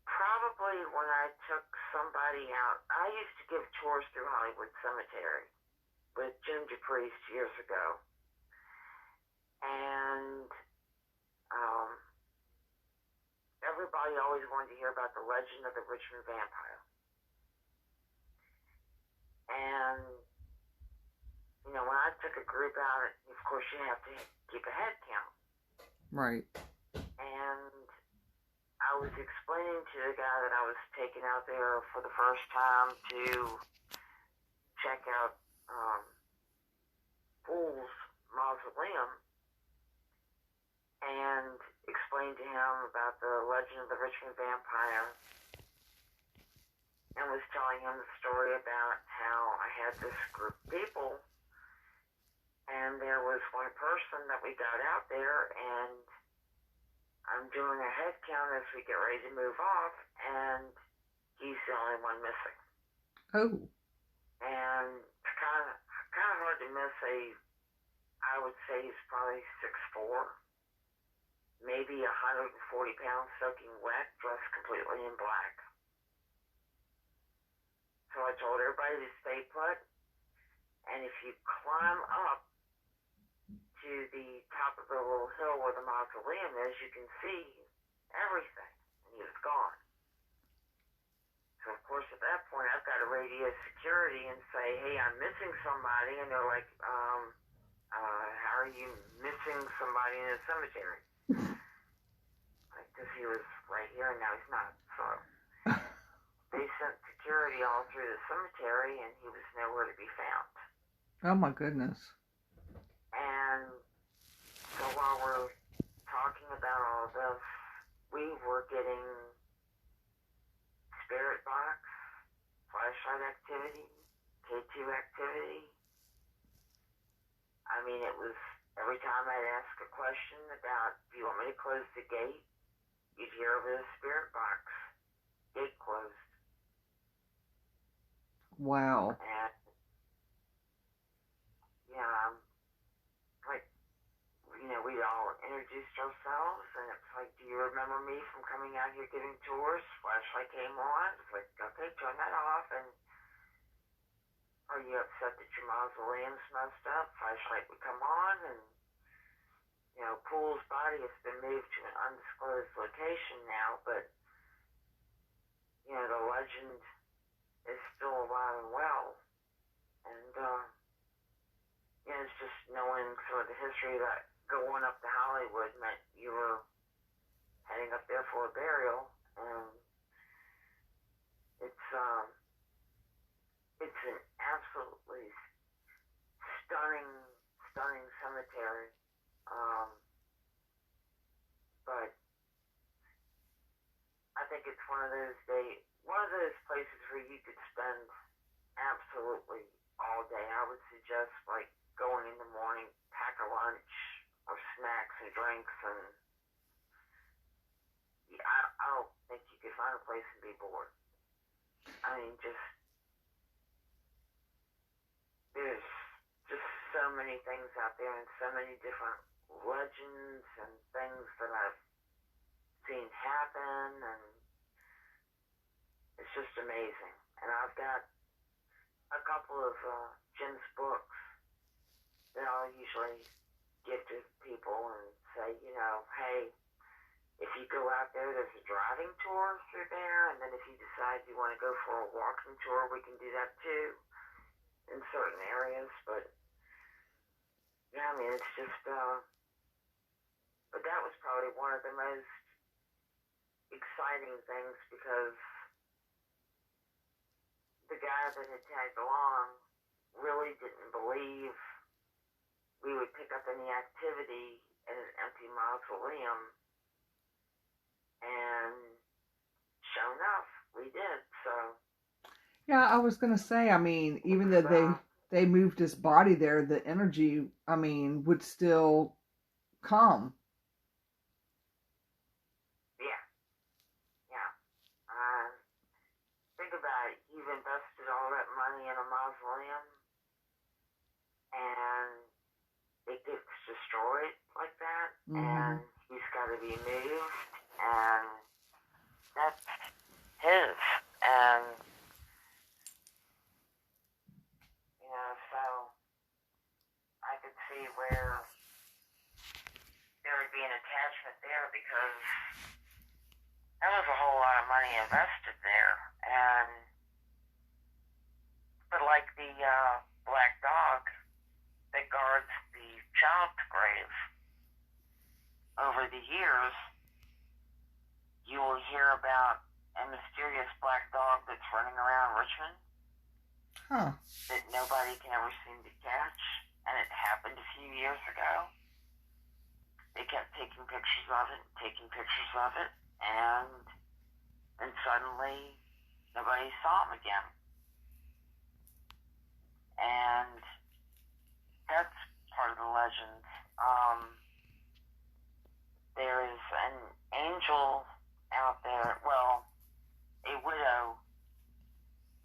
Probably when I took somebody out. I used to give tours through Hollywood Cemetery with Jim DePriest years ago. And everybody always wanted to hear about the legend of the Richmond vampire. And, when I took a group out, of course you have to keep a head count. Right. And I was explaining to the guy that I was taking out there for the first time to check out Fool's Mausoleum, and explained to him about the legend of the Richmond vampire, and was telling him the story about how I had this group of people, and there was one person that we got out there, and I'm doing a head count as we get ready to move off, and he's the only one missing. Oh. And it's kind of hard to miss I would say he's probably 6'4", maybe 140 pounds, soaking wet, dressed completely in black. So I told everybody to stay put, and if you climb up to the top of the little hill where the mausoleum is, you can see everything. And he was gone. So, of course, at that point, I've got to radio security and say, hey, I'm missing somebody. And they're like, how are you missing somebody in a cemetery? Because he was right here and now he's not. So they sent security all through the cemetery, and he was nowhere to be found. Oh my goodness. And so while we're talking about all this, we were getting spirit box, flashlight activity, K2 activity. I mean, it was every time I'd ask a question about, do you want me to close the gate? You'd hear over the spirit box, gate closed. Wow. And, like, we'd all introduced ourselves, and it's like, do you remember me from coming out here giving tours? Flashlight came on. It's like, okay, turn that off. And are you upset that your mausoleum's messed up? Flashlight would come on, and Poole's body has been moved to an undisclosed location now, but the legend is still alive and well. And it's just knowing some of the history that going up to Hollywood meant you were heading up there for a burial, and it's an absolutely stunning cemetery. But I think it's one of those places where you could spend absolutely all day. I would suggest like going in the morning, pack a lunch or snacks and drinks, and I don't think you could find a place and be bored. I mean, there's just so many things out there and so many different legends and things that I've seen happen, and it's just amazing. And I've got a couple of Jim's books that I'll usually give to people and say, hey, if you go out there, there's a driving tour through there, and then if you decide you want to go for a walking tour, we can do that too in certain areas. But yeah, I mean, it's just but that was probably one of the most exciting things, because the guy that had tagged along really didn't believe we would pick up any activity in an empty mausoleum, and sure enough, we did. So yeah, I was gonna say, I mean, even though they moved his body there, the energy, I mean, would still come. Think about it. You've invested all that money in a mausoleum, and it gets destroyed like that, and he's got to be moved, and that's his. And so I could see where there would be an attachment there, because there was a whole lot of money invested there. But like the black dog that guards the child's grave, over the years, you will hear about a mysterious black dog that's running around Richmond that nobody can ever seem to catch. And it happened a few years ago. They kept taking pictures of it, and then suddenly nobody saw him again. And that's part of the legend. There is an angel out there, well, a widow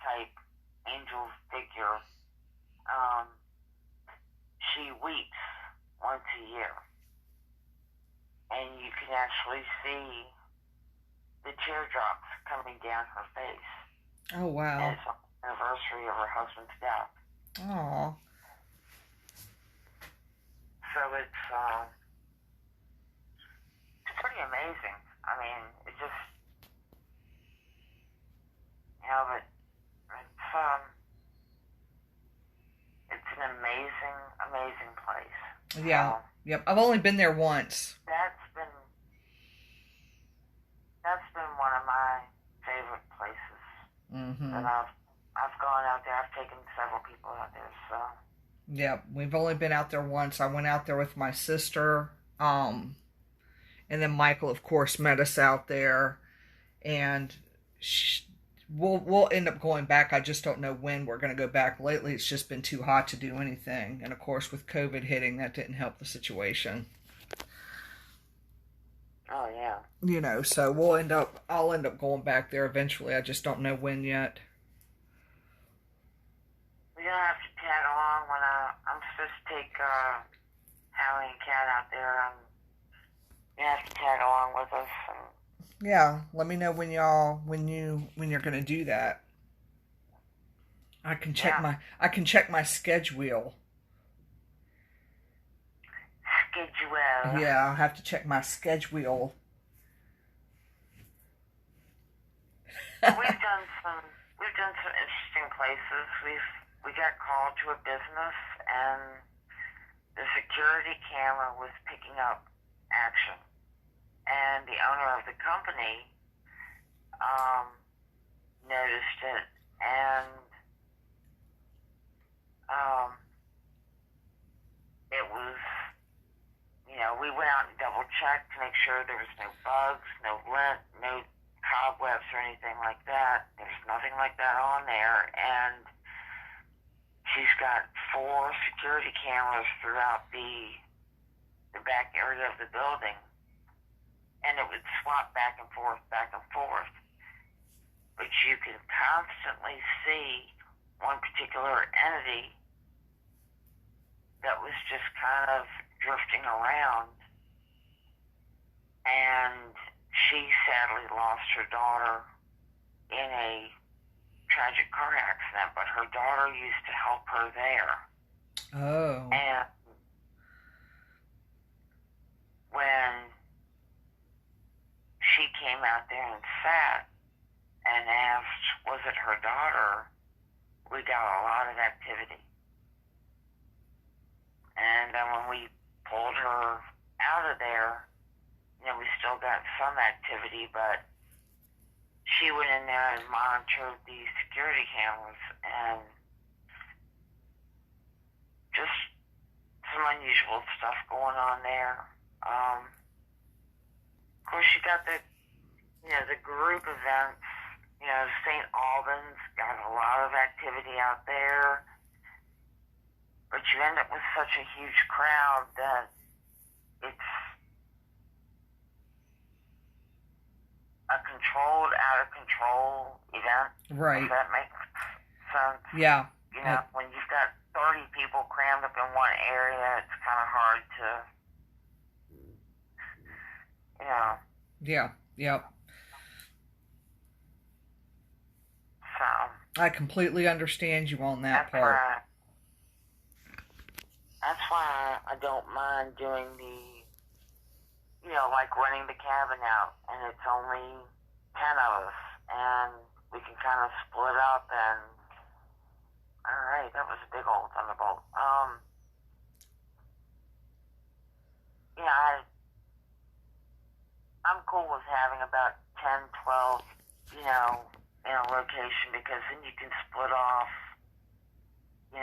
type angel figure. She weeps once a year, and you can actually see the teardrops coming down her face. Oh, wow. And it's on the anniversary of her husband's death. Aww. So it's pretty amazing. I mean, it just, but it's an amazing place. Yeah. Yep. I've only been there once. That's been one of my favorite places. Mm-hmm. And I've gone out there. I've taken several people out there. So. Yeah, we've only been out there once. I went out there with my sister, and then Michael, of course, met us out there, and we'll end up going back. I just don't know when we're going to go back. Lately, it's just been too hot to do anything, and of course, with COVID hitting, that didn't help the situation. Oh yeah. You know, so I'll end up going back there eventually. I just don't know when yet. We're gonna have to tag along when I'm supposed to take Hallie and Kat out there. You have to tag along with us. And Yeah, let me know when you're gonna do that. Yeah. I can check my schedule. Schedule. Yeah, I'll have to check my schedule. We've done some interesting places. We got called to a business, and the security camera was picking up action, and the owner of the company noticed it, and it was, we went out and double checked to make sure there was no bugs, no lint, no cobwebs or anything like that. There's nothing like that on there, and she's got 4 security cameras throughout the back area of the building, and it would swap back and forth, but you can constantly see one particular entity that was just kind of drifting around, and she sadly lost her daughter in a tragic car accident, but her daughter used to help her there. Oh. And when she came out there and sat and asked, was it her daughter, we got a lot of activity. And then when we pulled her out of there, we still got some activity, but she went in there and monitored the security cameras, and just some unusual stuff going on there. Of course, you got the group events. St. Albans got a lot of activity out there, but you end up with such a huge crowd that it's a controlled, out of control event. Right. If that makes sense. Yeah. When you've got 30 people crammed up in one area, it's kind of hard to, Yeah. Yep. So. I completely understand you on that part. That's why I don't mind doing like running the cabin out, and it's only 10 of us, and we can kind of split up, and alright, that was a big old thunderbolt. I'm cool with having about 10, 12, in a location, because then you can split off, 4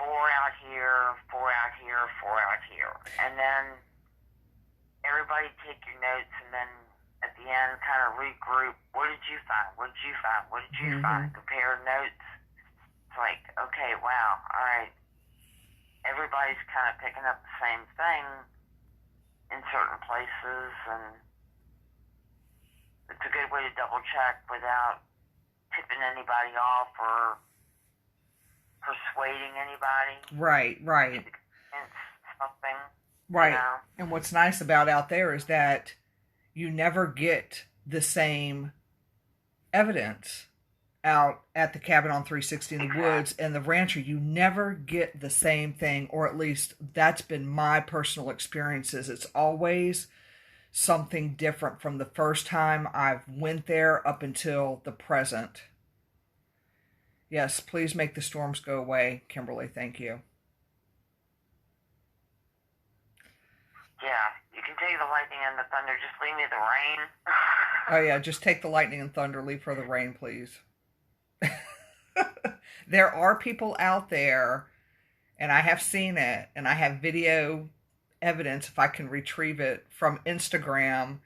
out here, 4 out here, 4 out here. And then everybody take your notes, and then at the end kind of regroup. What did you find? What did you find? What did you find? Compare notes. It's like, okay, wow, all right. Everybody's kind of picking up the same thing in certain places, and it's a good way to double check without tipping anybody off or persuading anybody. Right. It's something. Right. And what's nice about out there is that you never get the same evidence out at the cabin on 360 in the woods and the rancher. You never get the same thing, or at least that's been my personal experiences. It's always something different from the first time I've went there up until the present. Yes, please make the storms go away, Kimberly. Thank you. Yeah, you can take the lightning and the thunder. Just leave me the rain. Oh, yeah, just take the lightning and thunder. Leave her the rain, please. There are people out there, and I have seen it, and I have video evidence if I can retrieve it from Instagram.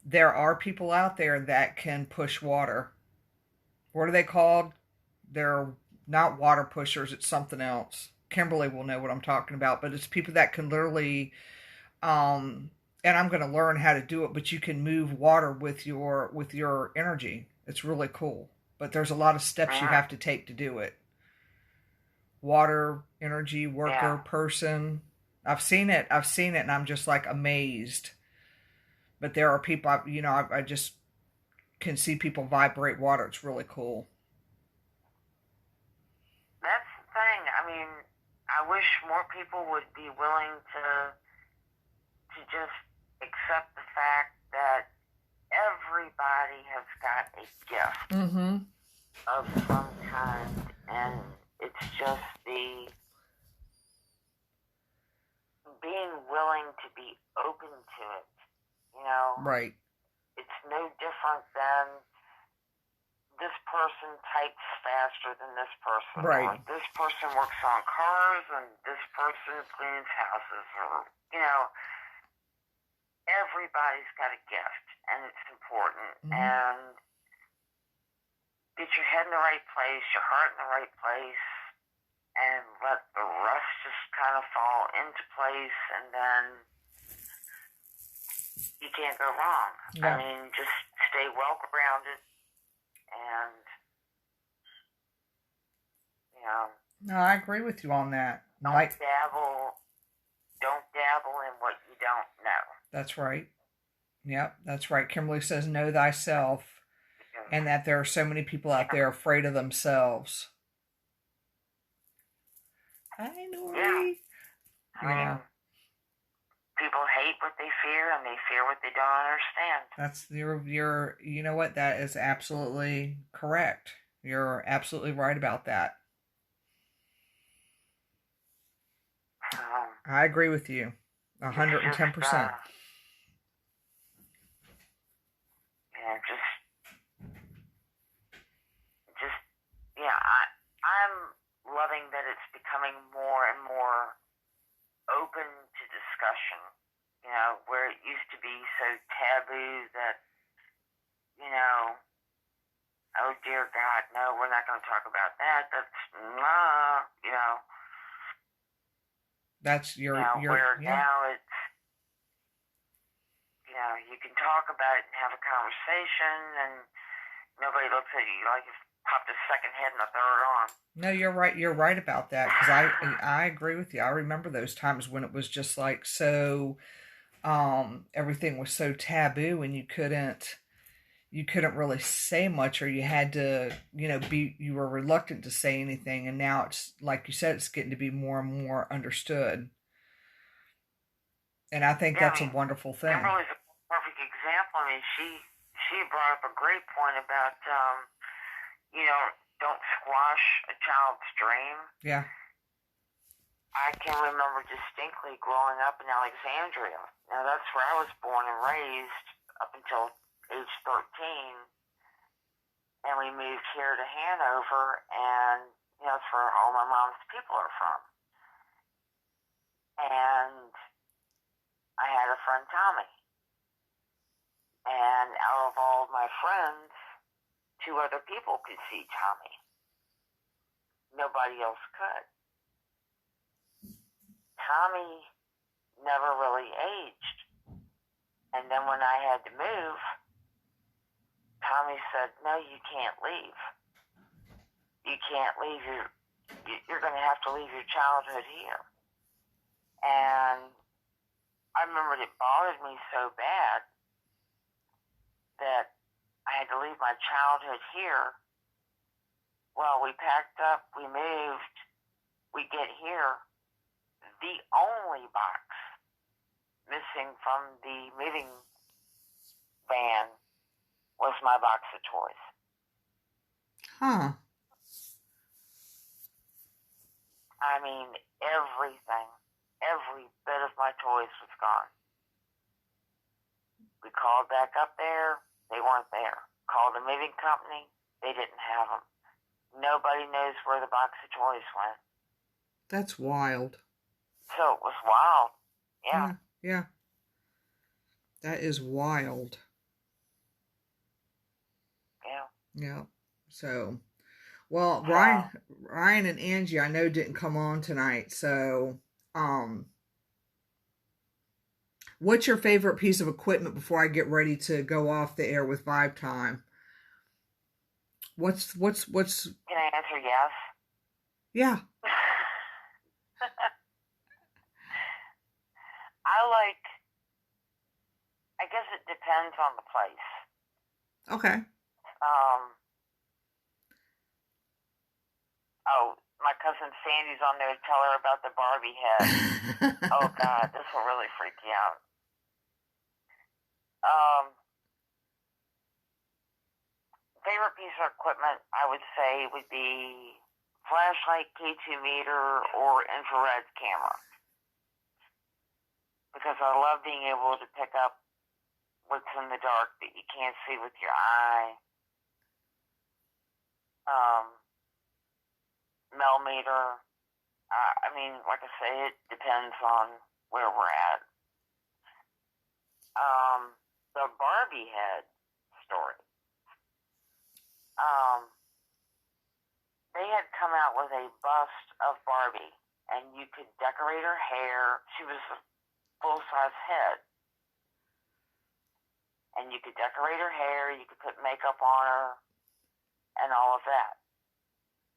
There are people out there that can push water. What are they called? They're not water pushers, it's something else. Kimberly will know what I'm talking about, but it's people that can literally and I'm going to learn how to do it, but you can move water with your energy. It's really cool. But there's a lot of steps you have to take to do it. Water, energy, worker, person. I've seen it, and I'm just like amazed. But there are people, I just can see people vibrate water. It's really cool. That's the thing. I mean, I wish more people would be willing to just accept the fact that everybody has got a gift of some kind, and it's just the being willing to be open to it. Right. It's no different than this person types faster than this person. Right. Or this person works on cars and this person cleans houses, or everybody's got a gift, and it's important. And get your head in the right place, your heart in the right place, and let the rest just kind of fall into place, and then you can't go wrong. Yeah. I mean, just stay well grounded, and No, I agree with you on that. Don't dabble in what you don't know. That's right. Yep, that's right. Kimberly says, know thyself, and that there are so many people out there afraid of themselves. I know. Yeah. People hate what they fear, and they fear what they don't understand. That's your you know what? That is absolutely correct. You're absolutely right about that. I agree with you 110%. I'm loving that it's becoming more and more open to discussion, where it used to be so taboo that, oh dear God, no, we're not going to talk about that. That's, That's your where now it's, you can talk about it and have a conversation, and nobody looks at you like you've popped a second head and a third arm. No, you're right. You're right about that, because I agree with you. I remember those times when it was just like so, everything was so taboo, and you couldn't really say much, or you had to, you were reluctant to say anything. And now it's like you said, it's getting to be more and more understood. And I think that's a wonderful thing. Kimberly's a perfect example. I mean, she brought up a great point about, don't squash a child's dream. Yeah. I can remember distinctly growing up in Alexandria. Now, that's where I was born and raised up until age 13. And we moved here to Hanover, and that's where all my mom's people are from. And I had a friend, Tommy. And out of all of my friends, 2 other people could see Tommy. Nobody else could. Tommy never really aged. And then when I had to move, Tommy said, no, you can't leave. You can't leave. You're going to have to leave your childhood here. And I remember it bothered me so bad that I had to leave my childhood here. Well, we packed up, we moved, we get here. The only box missing from the moving van was my box of toys. Huh. I mean, everything, every bit of my toys was gone. We called back up there, they weren't there. Called the moving company, they didn't have them. nobody knows where the box of toys went. That's wild. So it was wild. Yeah, Yeah. yeah. That is wild. Yeah. Yeah. So, well, So, Ryan and Angie, I know didn't come on tonight. So, what's your favorite piece of equipment before I get ready to go off the air with Vibe Time? What's can I answer yes? Yeah. I guess it depends on the place. Okay. Oh, my cousin Sandy's on there to tell her about the Barbie head. Oh, God, this will really freak you out. Favorite piece of equipment, I would say, would be flashlight, K2 meter, or infrared camera. Because I love being able to pick up what's in the dark that you can't see with your eye. Millimeter. I mean, like I say, it depends on where we're at. The Barbie head story. They had come out with a bust of Barbie, and you could decorate her hair. She was a full-size head. And you could decorate her hair, you could put makeup on her, and all of that.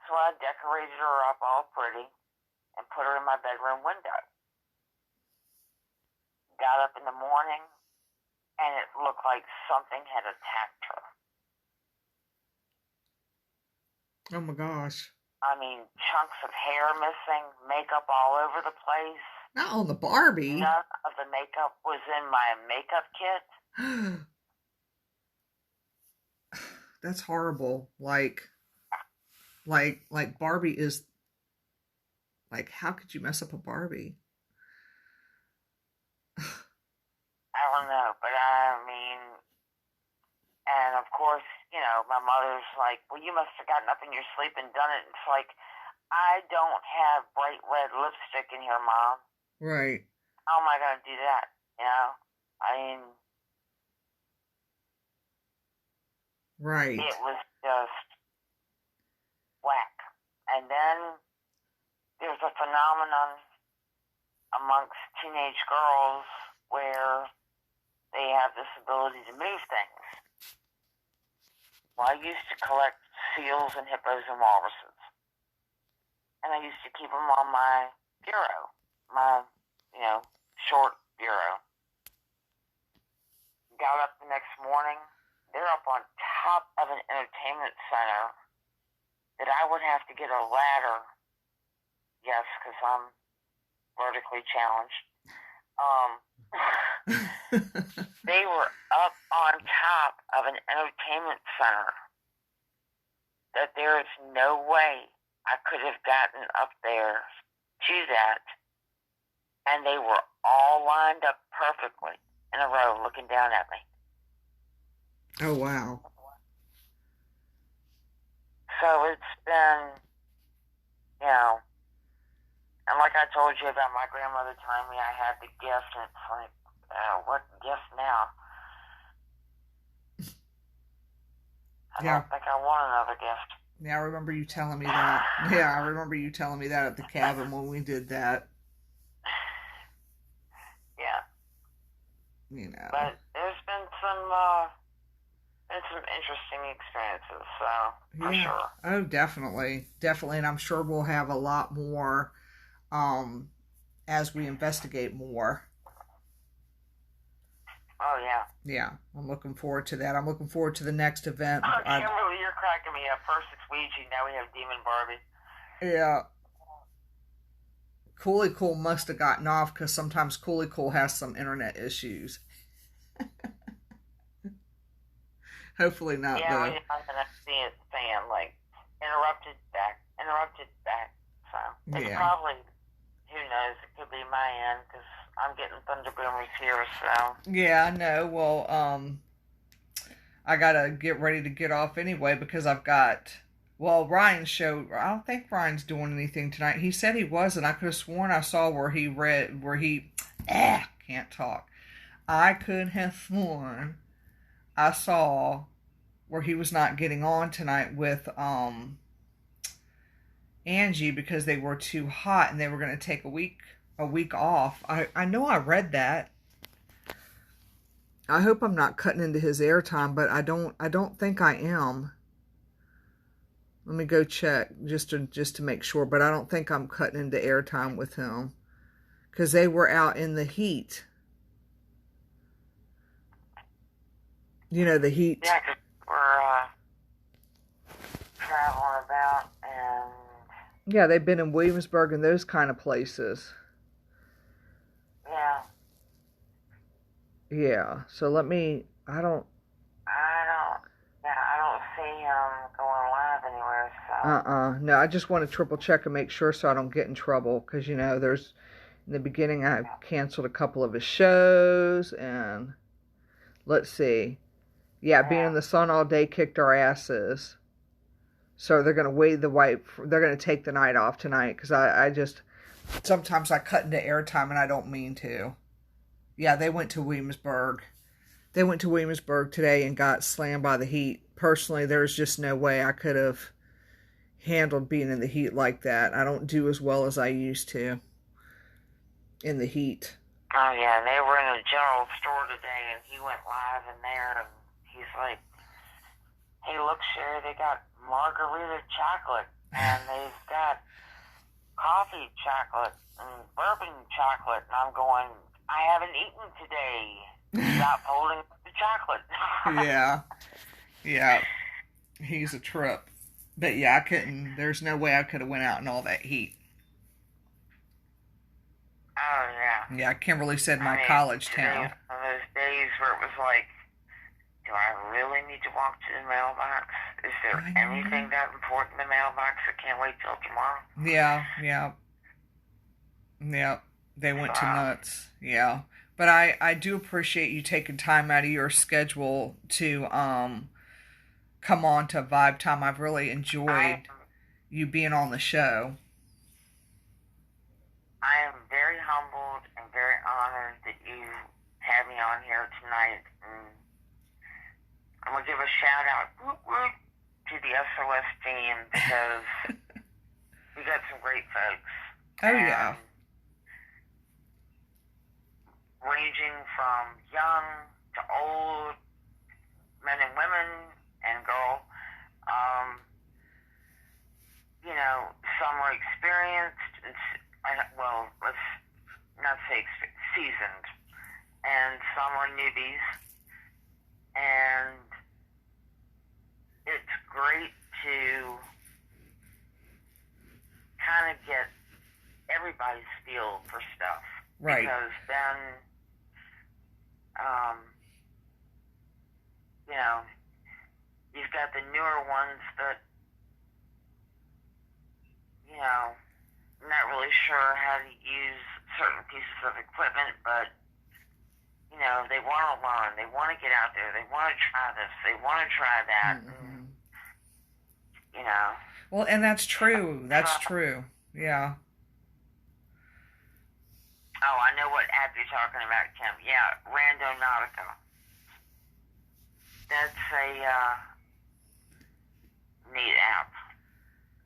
So I decorated her up all pretty and put her in my bedroom window. Got up in the morning, and it looked like something had attacked her. Oh my gosh. I mean, chunks of hair missing, makeup all over the place. Not on the Barbie. None of the makeup was in my makeup kit. That's horrible. Like Barbie is like, how could you mess up a Barbie? I don't know, but I mean, and of course, my mother's like, well, you must have gotten up in your sleep and done it. It's like, I don't have bright red lipstick in here, Mom. Right. How am I going to do that? I mean, right. It was just whack. And then there's a phenomenon amongst teenage girls where they have this ability to move things. Well, I used to collect seals and hippos and walruses. And I used to keep them on my bureau, my, short bureau. Got up the next morning, they're up on top of an entertainment center that I would have to get a ladder. Yes, because I'm vertically challenged. They were up on top of an entertainment center that there is no way I could have gotten up there to that. And they were all lined up perfectly in a row looking down at me. Oh, wow. So it's been, and like I told you about my grandmother telling me I had the gift, and it's like, what gift now? I don't think I want another gift. Yeah, I remember you telling me that. Yeah, I remember you telling me that at the cabin when we did that. Yeah. But there's been some interesting experiences, so for sure. Oh, definitely. Definitely, and I'm sure we'll have a lot more as we investigate more. Oh, yeah. Yeah, I'm looking forward to that. I'm looking forward to the next event. Oh, Kimberly, you're cracking me up. First it's Ouija, now we have Demon Barbie. Yeah. Cooley Cool must have gotten off because sometimes Cooley Cool has some internet issues. Hopefully not. Yeah, though. I'm gonna see it saying like interrupted back. So it's probably, who knows? It could be my end because I'm getting thunder boomers here. So yeah, I know. Well, I gotta get ready to get off anyway because I've got Well, Ryan's show, I don't think Ryan's doing anything tonight. He said he wasn't. I could have sworn I saw can't talk. I could have sworn I saw where he was not getting on tonight with Angie because they were too hot and they were going to take a week off. I know I read that. I hope I'm not cutting into his airtime, but I don't think I am. Let me go check just to make sure, but I don't think I'm cutting into airtime with him because they were out in the heat. You know, the heat. Yeah, 'cause we're traveling about, and yeah, they've been in Williamsburg and those kind of places. yeah, Yeah. So let me. I don't see him going live anywhere. So No, I just want to triple check and make sure so I don't get in trouble because you know there's in the beginning I canceled a couple of his shows and let's see. Yeah, being in the sun all day kicked our asses. So they're gonna they're gonna take the night off tonight because I just sometimes I cut into airtime and I don't mean to. Yeah, they went to Williamsburg. They went to Williamsburg today and got slammed by the heat. Personally, there's just no way I could have handled being in the heat like that. I don't do as well as I used to in the heat. oh yeah, they were in a general store today, and he went live in there, and he's like, "Hey, look, Sheri, they got margarita chocolate, and they've got coffee chocolate and bourbon chocolate," and I'm going, "I haven't eaten today. Stop holding the chocolate." Yeah. He's a trip. But yeah, I couldn't. There's no way I could have went out in all that heat. Oh yeah. Yeah, Kimberly said my mean, college today, town. one of those days where it was like, do I really need to walk to the mailbox? Is there anything that important in the mailbox that can't wait till tomorrow? Yeah. They went to nuts. Yeah. But I do appreciate you taking time out of your schedule to come on to Vibe Time. I've really enjoyed you being on the show. I am very humbled and very honored that you had me on here tonight. And I'm going to give a shout out to the SOS team because we got some great folks. Oh, yeah. Ranging from young to old, men and women and girls. You know, some are experienced, well, let's not say seasoned, and some are newbies. And it's great to kind of get everybody's feel for stuff. Right. Because then, you know, you've got the newer ones that, you know, not really sure how to use certain pieces of equipment, but, you know, they want to learn. They want to get out there. They want to try this. They want to try that. Mm-hmm. You know. Well, and that's true. That's true. Yeah. Oh, I know what app you're talking about, Kim. Yeah, Randonautica. That's a neat app.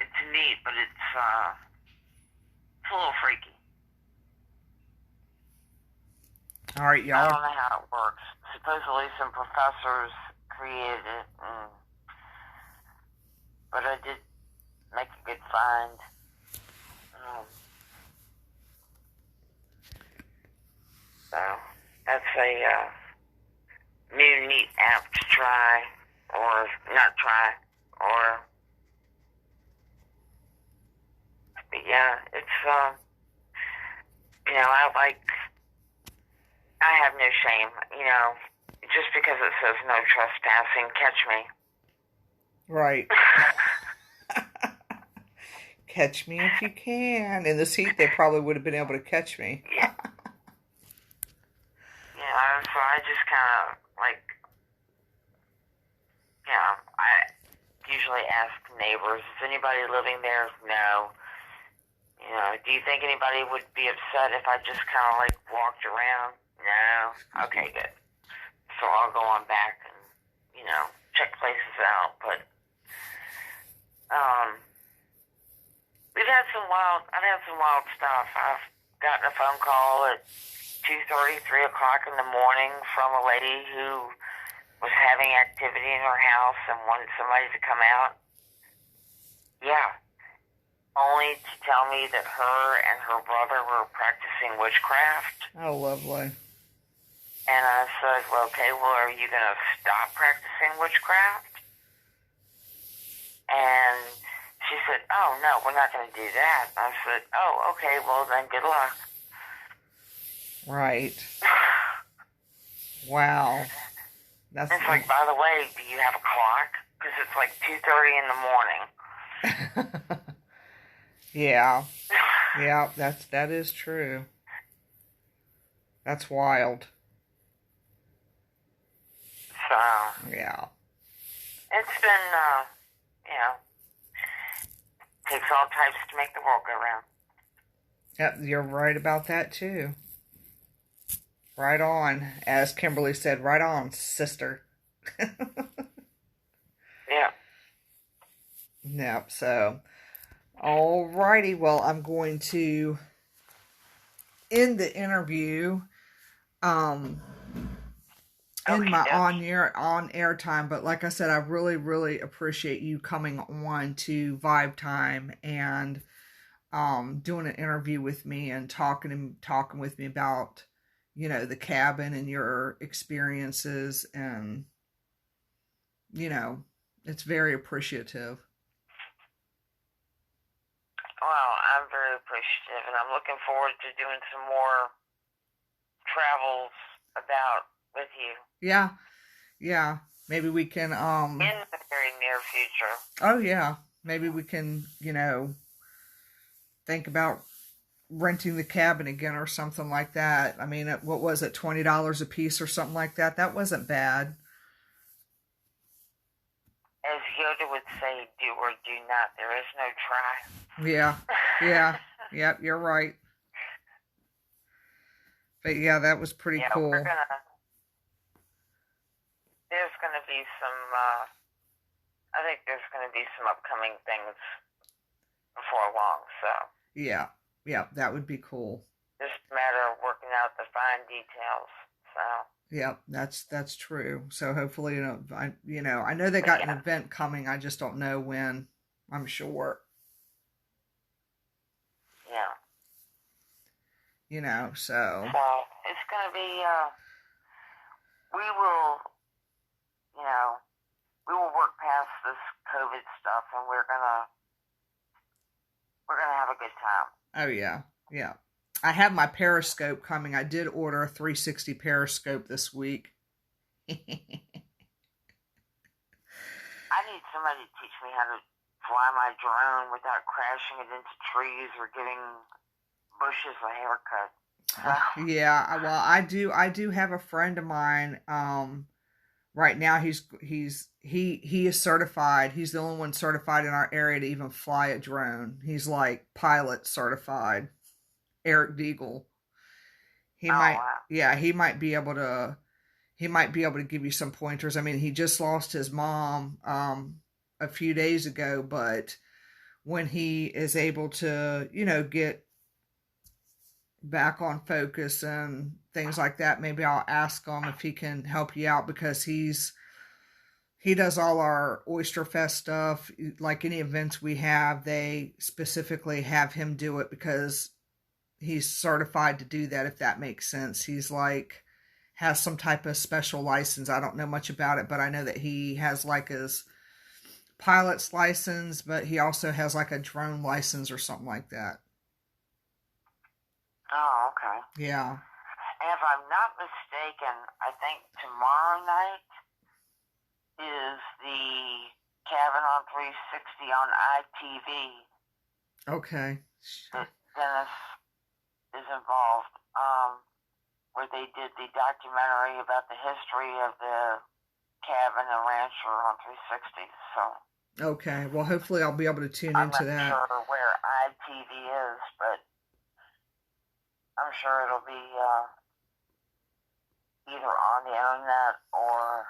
It's neat, but it's a little freaky. All right, y'all. I don't know how it works. Supposedly some professors created it, but I did make a good find. So that's a new neat app to try, or not try, or but yeah, it's you know, I have no shame, you know, just because it says no trespassing, catch me. Right. Catch me if you can. In this heat, they probably would have been able to catch me. Yeah. Yeah, so I just kind of, like, you know, usually ask neighbors, is anybody living there? No. You know, do you think anybody would be upset if I just kind of like walked around? No. Okay, good. So I'll go on back and, you know, check places out. But I've had some wild stuff. I've gotten a phone call at 2:30, 3 o'clock in the morning from a lady who was having activity in her house and wanted somebody to come out. Yeah. Only to tell me that her and her brother were practicing witchcraft. Oh, lovely. And I said, well, okay, well, are you going to stop practicing witchcraft? And she said, oh, no, we're not going to do that. I said, oh, okay, well, then good luck. Right. Wow. It's like, by the way, do you have a clock? Because it's like 2:30 in the morning. Yeah. Yeah, that is true. That's wild. So. Yeah. It's been, you know, takes all types to make the world go round. Yep, you're right about that too. Right on. As Kimberly said, right on, sister. Yeah. Yep, so. Alrighty, well, I'm going to end the interview. In my on air time, but like I said, I really, really appreciate you coming on to Vibe Time and doing an interview with me and talking with me about, you know, the cabin and your experiences, and you know, it's very appreciative. Well, I'm very appreciative, and I'm looking forward to doing some more travels about with you. Yeah. Maybe we can in the very near future. Oh yeah. Maybe we can, you know, think about renting the cabin again or something like that. I mean, what was it, $20 a piece or something like that? That wasn't bad. As Yoda would say, do or do not. There is no try. Yeah. Yep, you're right. But yeah, that was pretty cool. There's going to be some, I think there's going to be some upcoming things before long, so. Yeah, that would be cool. Just a matter of working out the fine details, so. Yeah, that's true. So hopefully, I know they got an event coming. I just don't know when. I'm sure. Yeah. You know, so. So it's gonna be. We will work past this COVID stuff, and we're gonna have a good time. Oh yeah. I have my Periscope coming. I did order a 360 Periscope this week. I need somebody to teach me how to fly my drone without crashing it into trees or giving bushes a haircut. Yeah, well, I do have a friend of mine. Right now he is certified. He's the only one certified in our area to even fly a drone. He's like pilot certified. Eric Deagle. He might be able to give you some pointers. I mean, he just lost his mom a few days ago, but when he is able to, get back on focus and things like that, maybe I'll ask him if he can help you out, because he does all our Oyster Fest stuff. Like any events we have, they specifically have him do it because he's certified to do that, if that makes sense. He's has some type of special license. I don't know much about it, but I know that he has like his pilot's license, but he also has like a drone license or something like that. Oh, okay. Yeah. And if I'm not mistaken, I think tomorrow night is the Cabin on 360 on ITV. Okay. Dennis is involved, where they did the documentary about the history of the cabin and rancher on 360. So Okay. Well, hopefully I'll be able to tune I'm into not that. sure where ITV is, but I'm sure it'll be either on the internet or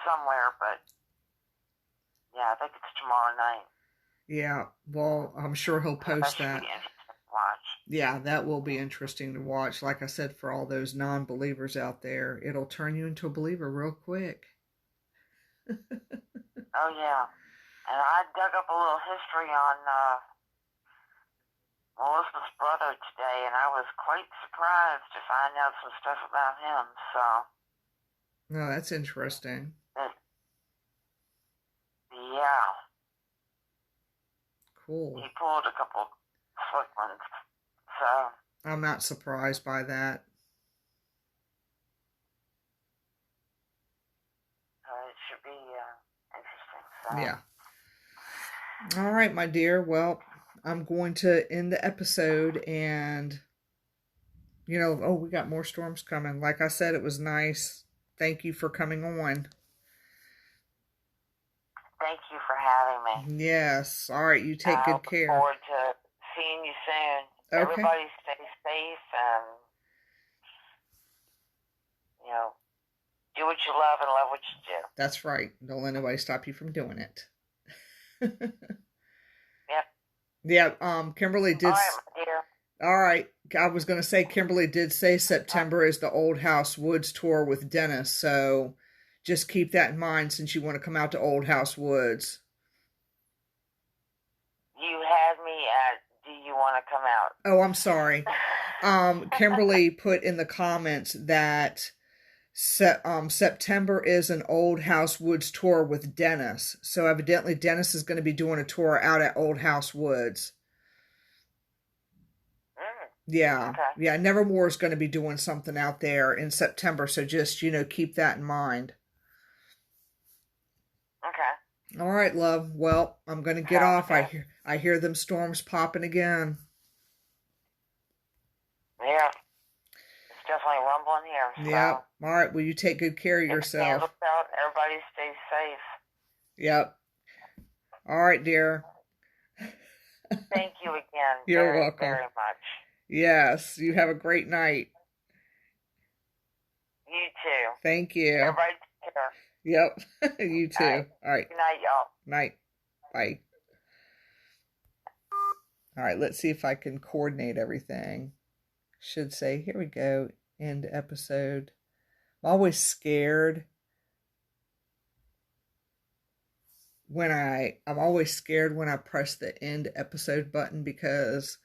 somewhere. But yeah, I think it's tomorrow night. Yeah. Well, I'm sure he'll That post should be that. interesting to watch. Yeah, that will be interesting to watch. Like I said, for all those non-believers out there, it'll turn you into a believer real quick. Oh yeah, and I dug up a little history on Melissa's brother today, and I was quite surprised to find out some stuff about him. So, No, that's interesting. yeah, Cool. he pulled a couple slick ones. So, I'm not surprised by that. it should be interesting. So, Yeah. All right, my dear. Well, I'm going to end the episode and, oh, we got more storms coming. Like I said, it was nice. Thank you for coming on. thank you for having me. Yes. All right, you take I good look care. forward to seeing you soon. Okay. Everybody stay safe and, do what you love and love what you do. That's right. Don't let nobody stop you from doing it. Yep. Yeah, Kimberly did. All right, my dear. All right. I was going to say, Kimberly did say September is the Old House Woods tour with Dennis. So just keep that in mind since you want to come out to Old House Woods. You had me at, do you want to come out? Oh, I'm sorry. Kimberly put in the comments that September is an Old House Woods tour with Dennis. So evidently Dennis is going to be doing a tour out at Old House Woods. Yeah. Okay. Yeah. Nevermore is going to be doing something out there in September. So just, keep that in mind. Okay. All right, love. Well, I'm going to get off. I hear them storms popping again. Yeah. It's definitely rumbling here. So. Yep. All right. Well, you take good care of yourself. Look out. Everybody stay safe. Yep. All right, dear. Thank you again. You're welcome. Very much. Yes. You have a great night. You too. Thank you. Everybody take care. Yep. You too. All right. Good night, y'all. Night. Bye. All right. Let's see if I can coordinate everything. Should say, here we go. End episode. I'm always scared I'm always scared when I press the end episode button because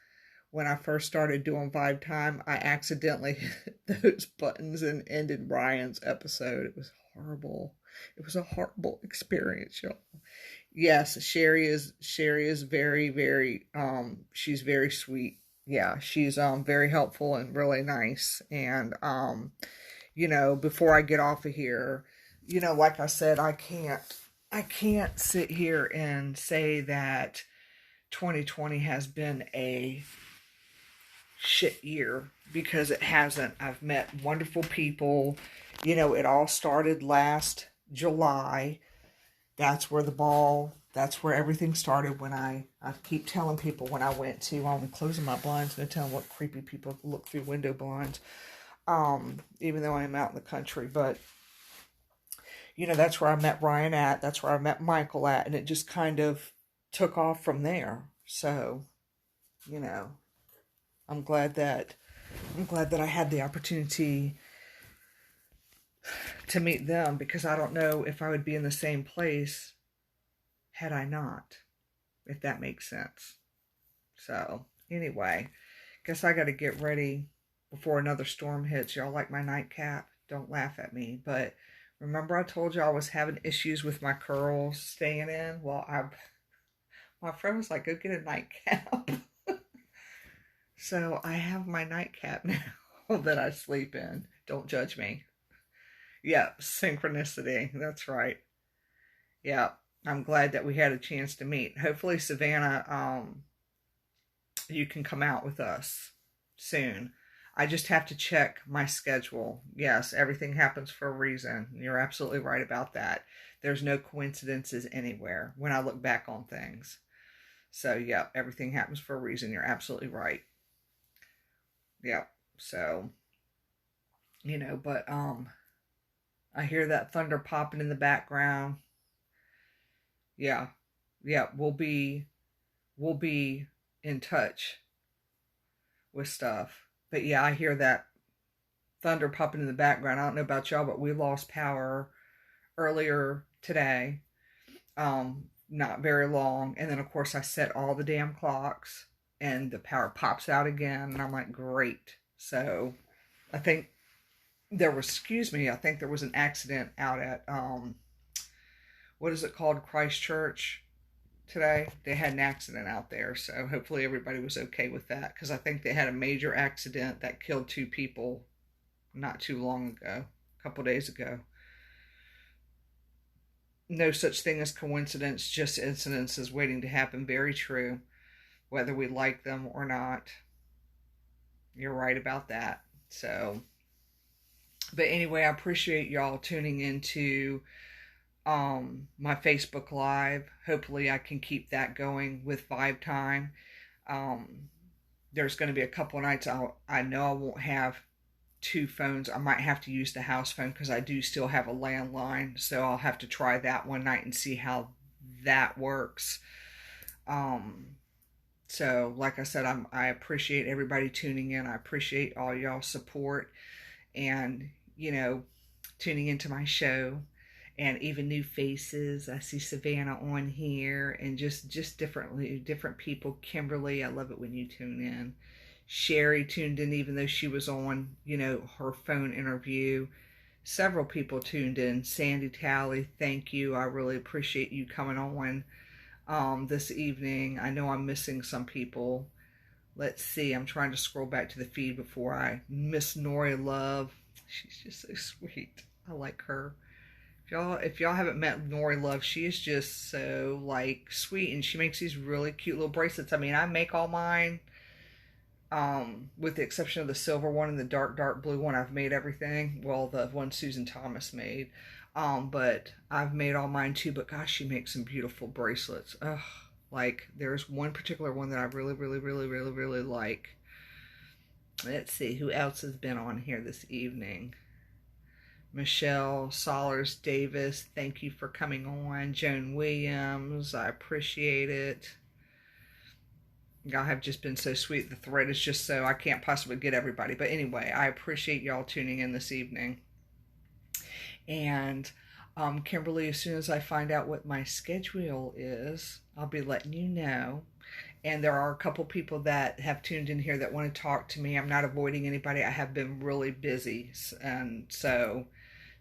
when I first started doing Vibe Time, I accidentally hit those buttons and ended Ryan's episode. It was horrible. It was a horrible experience, y'all. Yes, Sheri is very, very, she's very sweet. Yeah, she's very helpful and really nice. And before I get off of here, like I said, I can't sit here and say that 2020 has been a shit year because it hasn't. I've met wonderful people. It all started last July. That's where everything started when I keep telling people when I went to, I'm closing my blinds, no telling what creepy people look through window blinds, even though I'm out in the country, but, that's where I met Ryan at, that's where I met Michael at, and it just kind of took off from there, so, I'm glad that I had the opportunity to meet them because I don't know if I would be in the same place had I not, if that makes sense. So, anyway, guess I got to get ready before another storm hits. Y'all like my nightcap? Don't laugh at me. But remember I told you I was having issues with my curls staying in? Well, my friend was like, go get a nightcap. So, I have my nightcap now that I sleep in. Don't judge me. Yeah, synchronicity. That's right. Yeah. I'm glad that we had a chance to meet. Hopefully, Savannah, you can come out with us soon. I just have to check my schedule. Yes, everything happens for a reason. You're absolutely right about that. There's no coincidences anywhere when I look back on things. So, yeah, everything happens for a reason. You're absolutely right. Yeah. So, but I hear that thunder popping in the background. Yeah. Yeah, we'll be in touch with stuff. But yeah, I hear that thunder popping in the background. I don't know about y'all, but we lost power earlier today. Not very long. And then of course I set all the damn clocks and the power pops out again. And I'm like, great. So I think I think there was an accident out at, what is it called? Christchurch today. They had an accident out there. So hopefully everybody was okay with that. Cause I think they had a major accident that killed 2 people not too long ago, a couple days ago. No such thing as coincidence, just incidences waiting to happen. Very true, whether we like them or not. You're right about that. So, but anyway, I appreciate y'all tuning into my Facebook Live. Hopefully I can keep that going with Vibe Time. There's going to be a couple nights I know I won't have 2 phones. I might have to use the house phone because I do still have a landline. So I'll have to try that one night and see how that works. So like I said, I appreciate everybody tuning in. I appreciate all y'all support and, tuning into my show and even new faces. I see Savannah on here and just different people. Kimberly, I love it when you tune in. Sheri tuned in even though she was on, her phone interview. Several people tuned in. Sandy Talley, thank you. I really appreciate you coming on this evening. I know I'm missing some people. Let's see. I'm trying to scroll back to the feed before I miss Nori Love. She's just so sweet. I like her. If y'all haven't met Nori Love, she is just so sweet, and she makes these really cute little bracelets. I mean, I make all mine. With the exception of the silver one and the dark blue one, I've made everything. Well, the one Susan Thomas made. But I've made all mine too. But gosh, she makes some beautiful bracelets. Ugh, there's one particular one that I really, really, really, really, really like. Let's see who else has been on here this evening. Michelle Solers Davis, thank you for coming on. Joan Williams, I appreciate it. Y'all have just been so sweet. The thread is just so I can't possibly get everybody. But anyway, I appreciate y'all tuning in this evening. And Kimberly, as soon as I find out what my schedule is, I'll be letting you know. And there are a couple people that have tuned in here that want to talk to me. I'm not avoiding anybody. I have been really busy. And so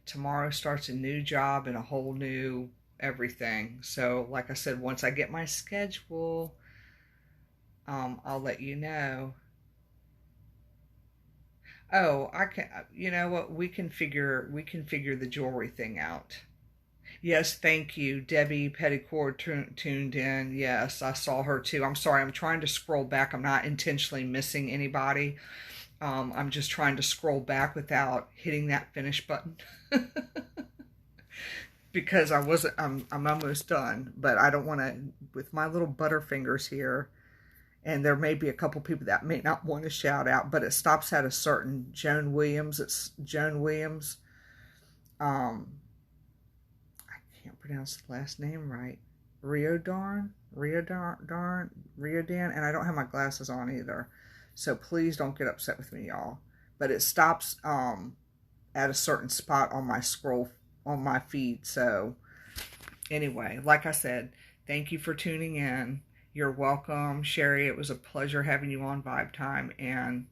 tomorrow starts a new job and a whole new everything. So like I said, once I get my schedule, I'll let you know. Oh, I can. You know what? We can figure the jewelry thing out. Yes, thank you, Debbie Petticord tuned in. Yes, I saw her too. I'm sorry. I'm trying to scroll back. I'm not intentionally missing anybody. I'm just trying to scroll back without hitting that finish button. Because I'm almost done, but I don't want to with my little butterfingers here. And there may be a couple people that may not want to shout out, but it stops at a certain Joan Williams. It's Joan Williams. I can't pronounce the last name right. Riodan, and I don't have my glasses on either. So please don't get upset with me, y'all. But it stops at a certain spot on my scroll on my feed. So anyway, like I said, thank you for tuning in. You're welcome, Sheri. It was a pleasure having you on Vibe Time, and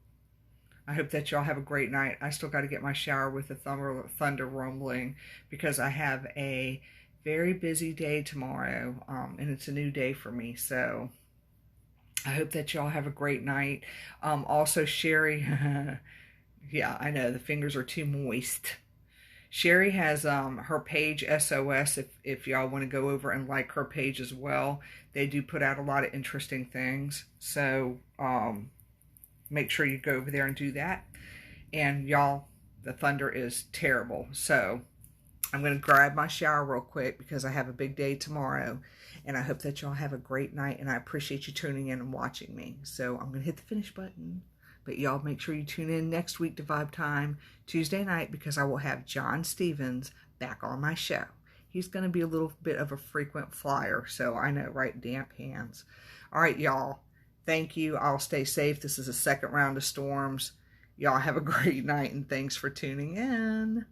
I hope that y'all have a great night. I still got to get my shower with the thunder rumbling because I have a very busy day tomorrow, and it's a new day for me. So I hope that y'all have a great night. Also, Sheri, yeah, I know the fingers are too moist. Sheri has her page SOS if y'all want to go over and like her page as well. They do put out a lot of interesting things. So make sure you go over there and do that. And y'all, the thunder is terrible. So I'm going to grab my shower real quick because I have a big day tomorrow. And I hope that y'all have a great night. And I appreciate you tuning in and watching me. So I'm going to hit the finish button. But y'all make sure you tune in next week to Vibe Time, Tuesday night, because I will have John Stevens back on my show. He's going to be a little bit of a frequent flyer. So I know, right? Damp hands. All right, y'all. Thank you. I'll stay safe. This is a second round of storms. Y'all have a great night, and thanks for tuning in.